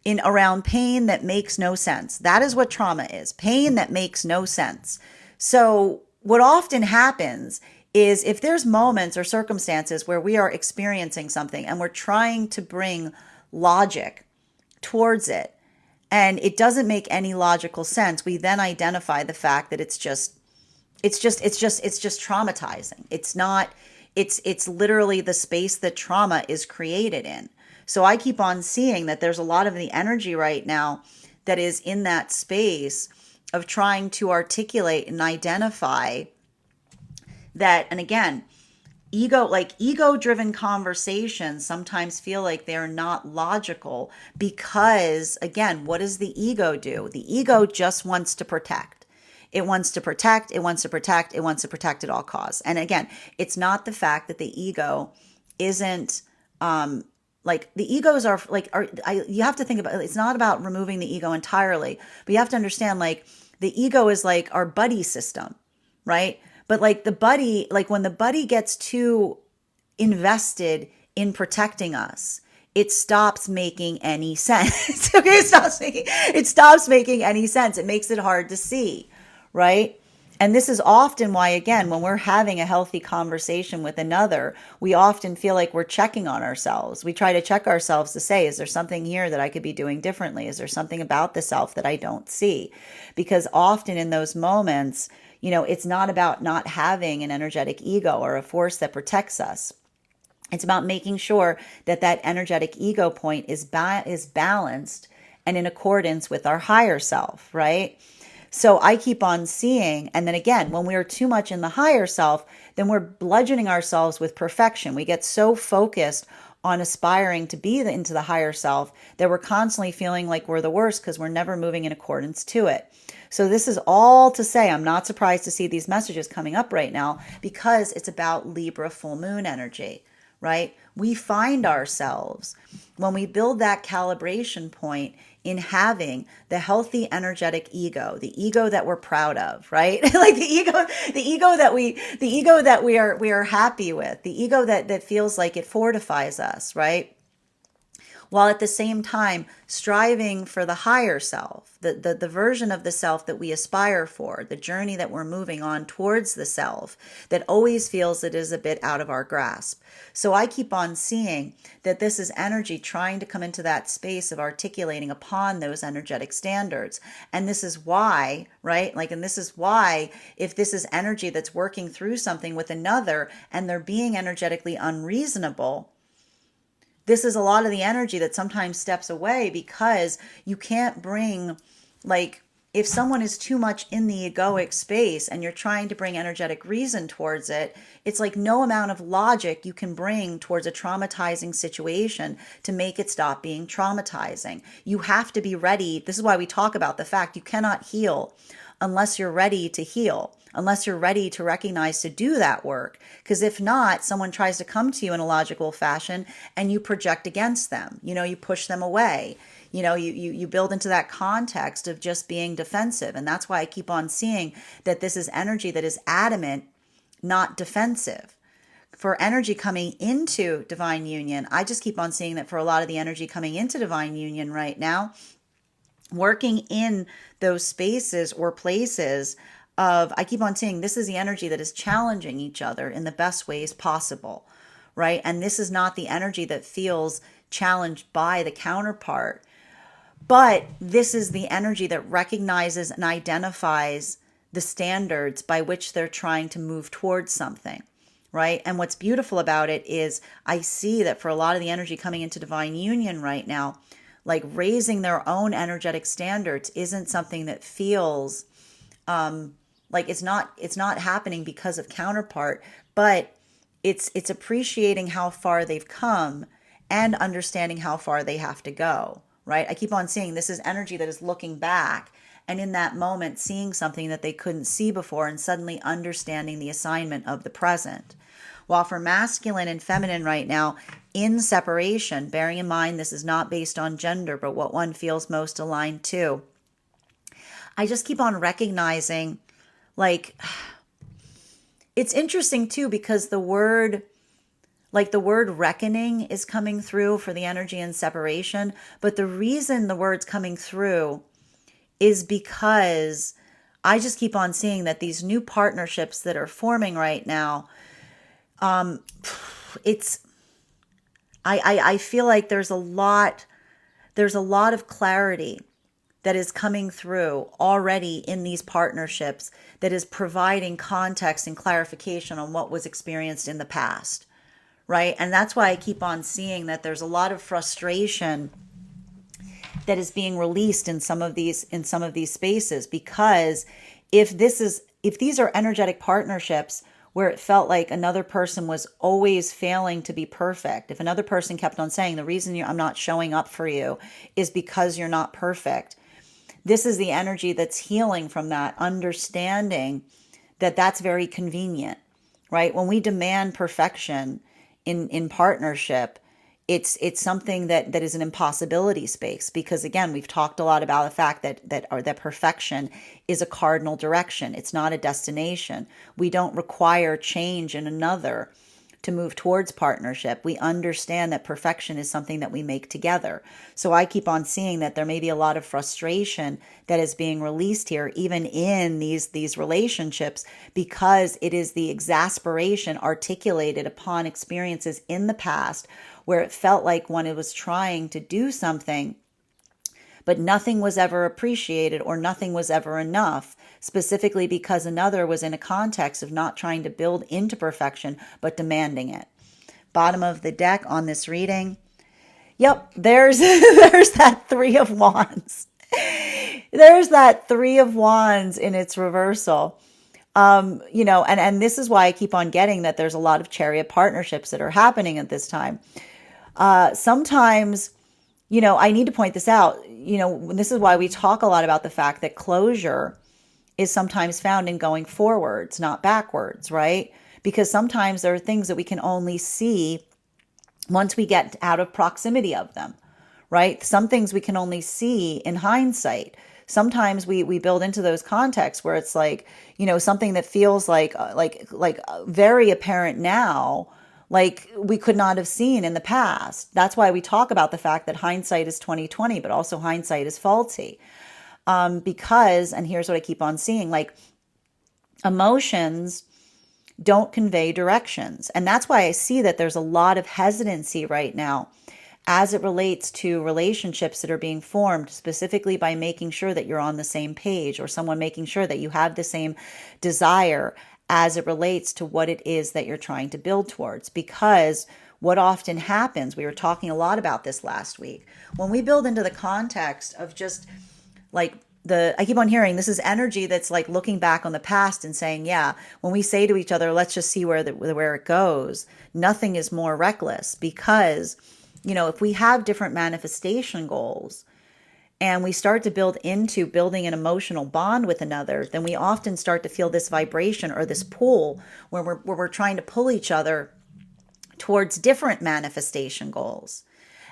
[SPEAKER 1] in around pain that makes no sense. That is what trauma is. Pain that makes no sense. So what often happens is, if there's moments or circumstances where we are experiencing something and we're trying to bring logic towards it and it doesn't make any logical sense, we then identify the fact that it's just traumatizing. It's literally the space that trauma is created in. So I keep on seeing that there's a lot of the energy right now that is in that space of trying to articulate and identify that. And again, ego driven conversations sometimes feel like they're not logical because, again, what does the ego do? The ego just wants to protect. It wants to protect, it wants to protect, it wants to protect at all costs. And again, it's not the fact that the ego isn't, like the egos are like, you have to think about, it's not about removing the ego entirely, but you have to understand, like, the ego is like our buddy system, right? But like the buddy, like when the buddy gets too invested in protecting us, it stops making any sense. Okay, it stops making any sense. It makes it hard to see, right? And this is often why, again, when we're having a healthy conversation with another, we often feel like we're checking on ourselves. We try to check ourselves to say, is there something here that I could be doing differently? Is there something about the self that I don't see? Because often in those moments, it's not about not having an energetic ego or a force that protects us. It's about making sure that that energetic ego point is balanced and in accordance with our higher self, right? So I keep on seeing, and then again, when we're too much in the higher self, then we're bludgeoning ourselves with perfection. We get so focused on aspiring to be into the higher self that we're constantly feeling like we're the worst because we're never moving in accordance to it. So this is all to say, I'm not surprised to see these messages coming up right now because it's about Libra full moon energy, right? We find ourselves when we build that calibration point in having the healthy energetic ego, the ego that we're proud of, right? Like the ego that we are happy with, the ego that feels like it fortifies us, right? While at the same time striving for the higher self, the version of the self that we aspire for, the journey that we're moving on towards the self that always feels it is a bit out of our grasp. So I keep on seeing that this is energy trying to come into that space of articulating upon those energetic standards. And this is why, right? And this is why, if this is energy that's working through something with another and they're being energetically unreasonable, this is a lot of the energy that sometimes steps away because you can't bring, if someone is too much in the egoic space and you're trying to bring energetic reason towards it, it's like no amount of logic you can bring towards a traumatizing situation to make it stop being traumatizing. You have to be ready. This is why we talk about the fact you cannot heal unless you're ready to heal, unless you're ready to recognize to do that work. Because if not, someone tries to come to you in a logical fashion and you project against them. You push them away. You build into that context of just being defensive. And that's why I keep on seeing that this is energy that is adamant, not defensive. For energy coming into divine union, I just keep on seeing that for a lot of the energy coming into divine union right now, working in those spaces or places of, I keep on seeing this is the energy that is challenging each other in the best ways possible, right? And this is not the energy that feels challenged by the counterpart. But this is the energy that recognizes and identifies the standards by which they're trying to move towards something, right? And what's beautiful about it is I see that for a lot of the energy coming into divine union right now, like raising their own energetic standards isn't something that feels like it's not happening because of counterpart, but it's appreciating how far they've come and understanding how far they have to go, right? I keep on seeing this is energy that is looking back and in that moment seeing something that they couldn't see before and suddenly understanding the assignment of the present. While for masculine and feminine right now, in separation, bearing in mind this is not based on gender, but what one feels most aligned to, I just keep on recognizing, like, it's interesting too, because the word reckoning is coming through for the energy in separation. But the reason the word's coming through is because I just keep on seeing that these new partnerships that are forming right now, it's, I feel like there's a lot of clarity that is coming through already in these partnerships that is providing context and clarification on what was experienced in the past, right? And that's why I keep on seeing that there's a lot of frustration that is being released in some of these spaces, because if these are energetic partnerships where it felt like another person was always failing to be perfect, if another person kept on saying the reason I'm not showing up for you is because you're not perfect, this is the energy that's healing from that understanding that that's very convenient, right? When we demand perfection in partnership, it's something that is an impossibility space, because again, we've talked a lot about the fact that perfection is a cardinal direction. It's not a destination. We don't require change in another to move towards partnership. We understand that perfection is something that we make together. So I keep on seeing that there may be a lot of frustration that is being released here, even in these relationships, because it is the exasperation articulated upon experiences in the past where it felt like one was trying to do something, but nothing was ever appreciated or nothing was ever enough, specifically because another was in a context of not trying to build into perfection, but demanding it. Bottom of the deck on this reading. Yep, there's that Three of Wands. There's that Three of Wands in its reversal. And this is why I keep on getting that there's a lot of chariot partnerships that are happening at this time. Sometimes, I need to point this out, this is why we talk a lot about the fact that closure is sometimes found in going forwards, not backwards, right? Because sometimes there are things that we can only see once we get out of proximity of them, right? Some things we can only see in hindsight. Sometimes we build into those contexts where it's like, something that feels like very apparent now, like we could not have seen in the past. That's why we talk about the fact that hindsight is 2020, but also hindsight is faulty. Because, and here's what I keep on seeing, like emotions don't convey directions. And that's why I see that there's a lot of hesitancy right now as it relates to relationships that are being formed, specifically by making sure that you're on the same page, or someone making sure that you have the same desire as it relates to what it is that you're trying to build towards. Because what often happens, we were talking a lot about this last week, when we build into the context of just like I keep on hearing this is energy that's like looking back on the past and saying, yeah, when we say to each other, let's just see where it goes, nothing is more reckless. Because, if we have different manifestation goals and we start to build into building an emotional bond with another, then we often start to feel this vibration or this pull where we're trying to pull each other towards different manifestation goals.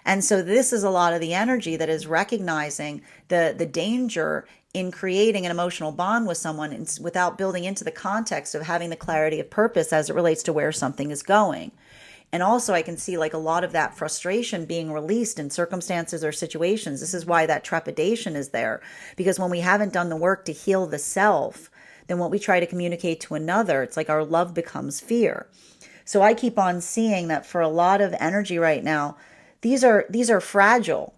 [SPEAKER 1] And so this is a lot of the energy that is recognizing the danger in creating an emotional bond with someone without building into the context of having the clarity of purpose as it relates to where something is going. And also I can see like a lot of that frustration being released in circumstances or situations. This is why that trepidation is there, because when we haven't done the work to heal the self, then what we try to communicate to another, it's like our love becomes fear. So I keep on seeing that for a lot of energy right now, these are fragile.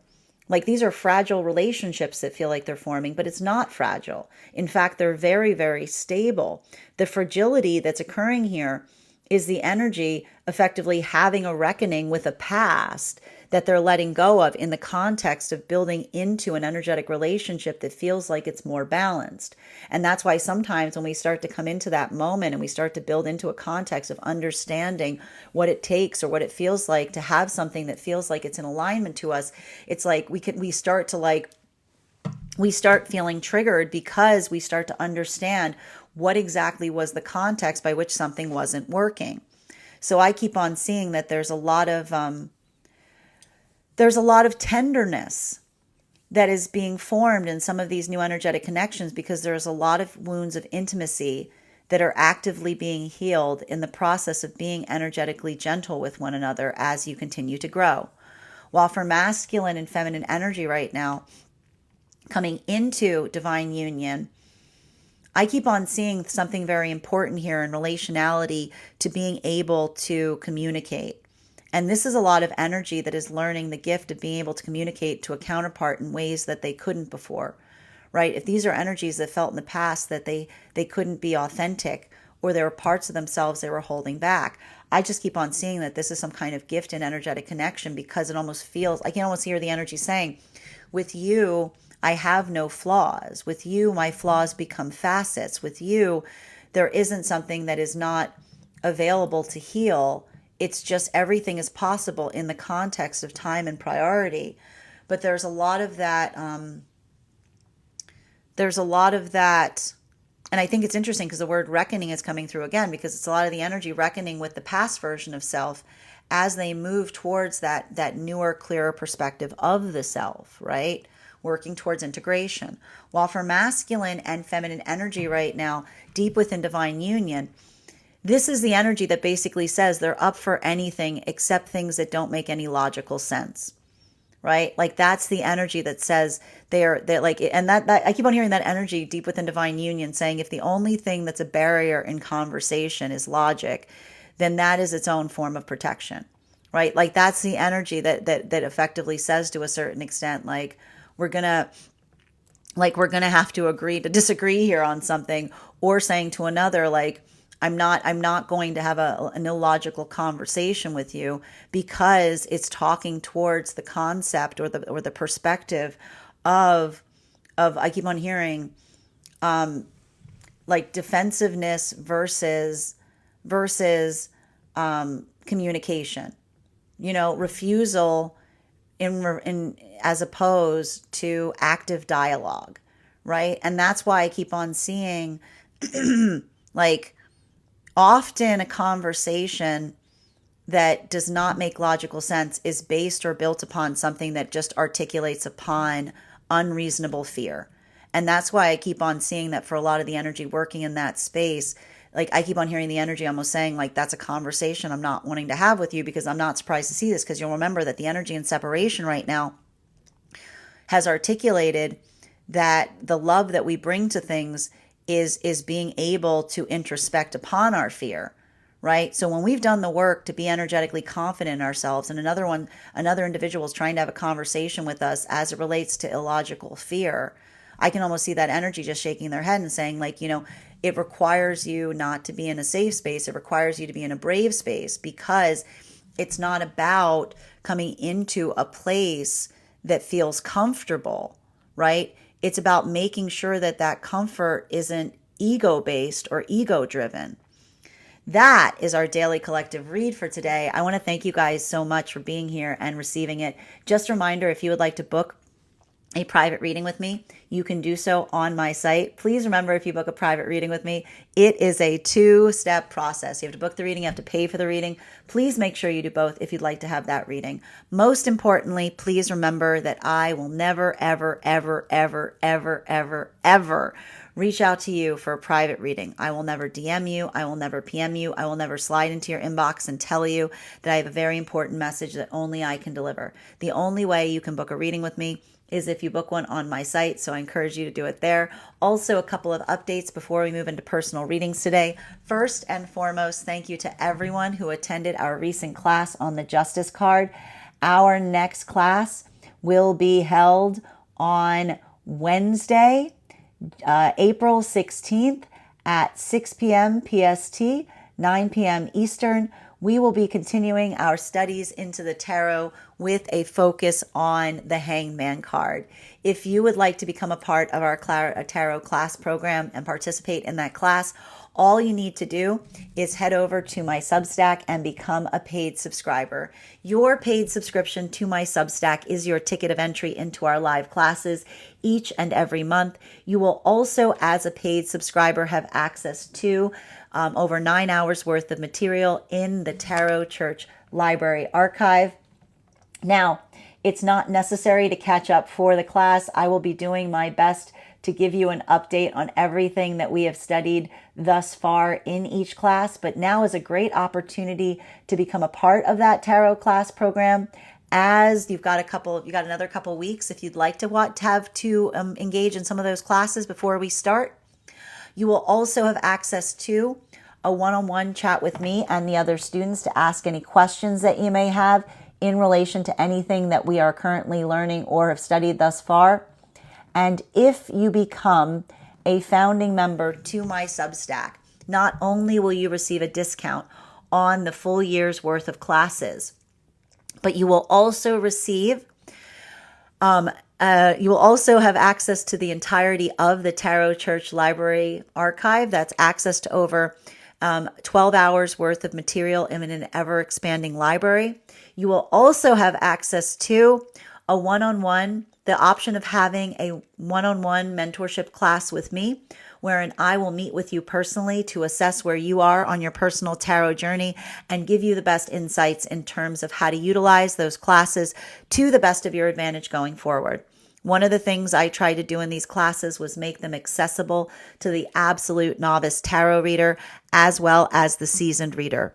[SPEAKER 1] Like these are fragile relationships that feel like they're forming, but it's not fragile. In fact, they're very, very stable. The fragility that's occurring here is the energy effectively having a reckoning with a past that they're letting go of in the context of building into an energetic relationship that feels like it's more balanced. And that's why sometimes when we start to come into that moment and we start to build into a context of understanding what it takes or what it feels like to have something that feels like it's in alignment to us, it's like we start feeling triggered because we start to understand what exactly was the context by which something wasn't working. So I keep on seeing that there's a lot of tenderness that is being formed in some of these new energetic connections because there's a lot of wounds of intimacy that are actively being healed in the process of being energetically gentle with one another as you continue to grow. While for masculine and feminine energy right now, coming into divine union, I keep on seeing something very important here in relationality to being able to communicate. And this is a lot of energy that is learning the gift of being able to communicate to a counterpart in ways that they couldn't before, right? If these are energies that felt in the past that they couldn't be authentic, or there were parts of themselves they were holding back, I just keep on seeing that this is some kind of gift in energetic connection because it almost feels, I can almost hear the energy saying, with you, I have no flaws. With you, my flaws become facets. With you, there isn't something that is not available to heal. It's just everything is possible in the context of time and priority. But there's a lot of that. And I think it's interesting because the word reckoning is coming through again because it's a lot of the energy reckoning with the past version of self as they move towards that newer, clearer perspective of the self, right? Working towards integration. While for masculine and feminine energy right now, deep within divine union, this is the energy that basically says they're up for anything except things that don't make any logical sense, right? Like that's the energy that says they're like, and that I keep on hearing that energy deep within divine union saying if the only thing that's a barrier in conversation is logic, then that is its own form of protection, right? Like that's the energy that effectively says to a certain extent, like, we're gonna have to agree to disagree here on something, or saying to another, like, I'm not going to have an illogical conversation with you because it's talking towards the concept or the perspective of I keep on hearing like defensiveness versus communication, refusal in as opposed to active dialogue, right? And that's why I keep on seeing like often a conversation that does not make logical sense is based or built upon something that just articulates upon unreasonable fear. And that's why I keep on seeing that for a lot of the energy working in that space, like I keep on hearing the energy almost saying like, that's a conversation I'm not wanting to have with you, because I'm not surprised to see this, because you'll remember that the energy in separation right now has articulated that the love that we bring to things is being able to introspect upon our fear, right? So when we've done the work to be energetically confident in ourselves, and another individual is trying to have a conversation with us as it relates to illogical fear, I can almost see that energy just shaking their head and saying, like, it requires you not to be in a safe space. It requires you to be in a brave space, because it's not about coming into a place that feels comfortable, right? It's about making sure that that comfort isn't ego-based or ego-driven. That is our daily collective read for today. I want to thank you guys so much for being here and receiving it. Just a reminder, if you would like to book a private reading with me, you can do so on my site. Please remember, if you book a private reading with me, it is a 2-step process. You have to book the reading, you have to pay for the reading. Please make sure you do both if you'd like to have that reading. Most importantly, please remember that I will never, ever, ever, ever, ever, ever, ever reach out to you for a private reading. I will never DM you. I will never PM you. I will never slide into your inbox and tell you that I have a very important message that only I can deliver. The only way you can book a reading with me is if you book one on my site, so I encourage you to do it there. Also, a couple of updates before we move into personal readings today. First and foremost, thank you to everyone who attended our recent class on the Justice card. Our next class will be held on Wednesday, April 16th at 6 p.m. PST, 9 p.m. Eastern. We will be continuing our studies into the tarot with a focus on the Hangman card. If you would like to become a part of our tarot class program and participate in that class, all you need to do is head over to my Substack and become a paid subscriber. Your paid subscription to my Substack is your ticket of entry into our live classes each and every month. You will also, as a paid subscriber, have access to over 9 hours worth of material in the Tarot Church Library Archive. Now, it's not necessary to catch up for the class. I will be doing my best to give you an update on everything that we have studied thus far in each class, but now is a great opportunity to become a part of that tarot class program. As you got another couple weeks if you'd like to engage in some of those classes before we start. You will also have access to a one-on-one chat with me and the other students to ask any questions that you may have in relation to anything that we are currently learning or have studied thus far. And if you become a founding member to my Substack, not only will you receive a discount on the full year's worth of classes, but you will also receive, you will also have access to the entirety of the Tarot Church Library Archive. That's access to over 12 hours worth of material in an ever-expanding library. You will also have access to a one-on-one, the option of having a one-on-one mentorship class with me, wherein I will meet with you personally to assess where you are on your personal tarot journey and give you the best insights in terms of how to utilize those classes to the best of your advantage going forward. One of the things I tried to do in these classes was make them accessible to the absolute novice tarot reader as well as the seasoned reader.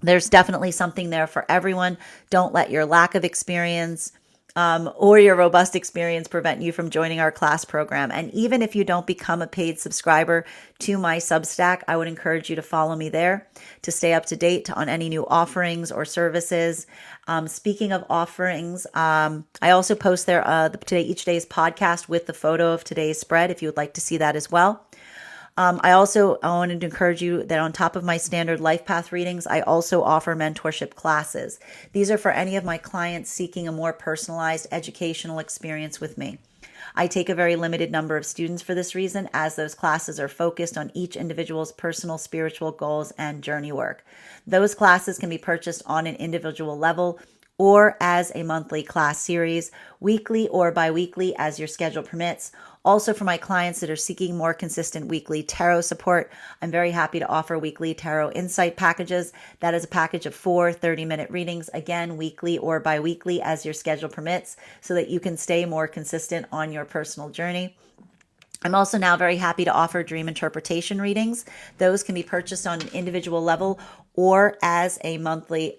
[SPEAKER 1] There's definitely something there for everyone. Don't let your lack of experience or your robust experience prevent you from joining our class program. And even if you don't become a paid subscriber to my Substack, I would encourage you to follow me there to stay up to date on any new offerings or services. Speaking of offerings, I also post there each day's podcast with the photo of today's spread if you would like to see that as well. I wanted to encourage you that on top of my standard life path readings, I also offer mentorship classes. These are for any of my clients seeking a more personalized educational experience with me. I take a very limited number of students for this reason, as those classes are focused on each individual's personal spiritual goals and journey work. Those classes can be purchased on an individual level or as a monthly class series, weekly or bi-weekly as your schedule permits. Also, for my clients that are seeking more consistent weekly tarot support, I'm very happy to offer weekly tarot insight packages. That is a package of 4 30-minute readings, again, weekly or bi-weekly as your schedule permits, so that you can stay more consistent on your personal journey. I'm also now very happy to offer dream interpretation readings. Those can be purchased on an individual level or as a monthly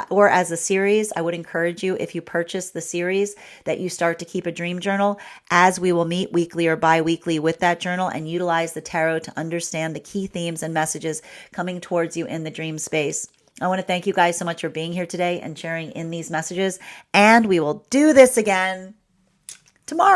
[SPEAKER 1] or as a series. I would encourage you, if you purchase the series, that you start to keep a dream journal, as we will meet weekly or bi-weekly with that journal and utilize the tarot to understand the key themes and messages coming towards you in the dream space. I want to thank you guys so much for being here today and sharing in these messages, and we will do this again tomorrow.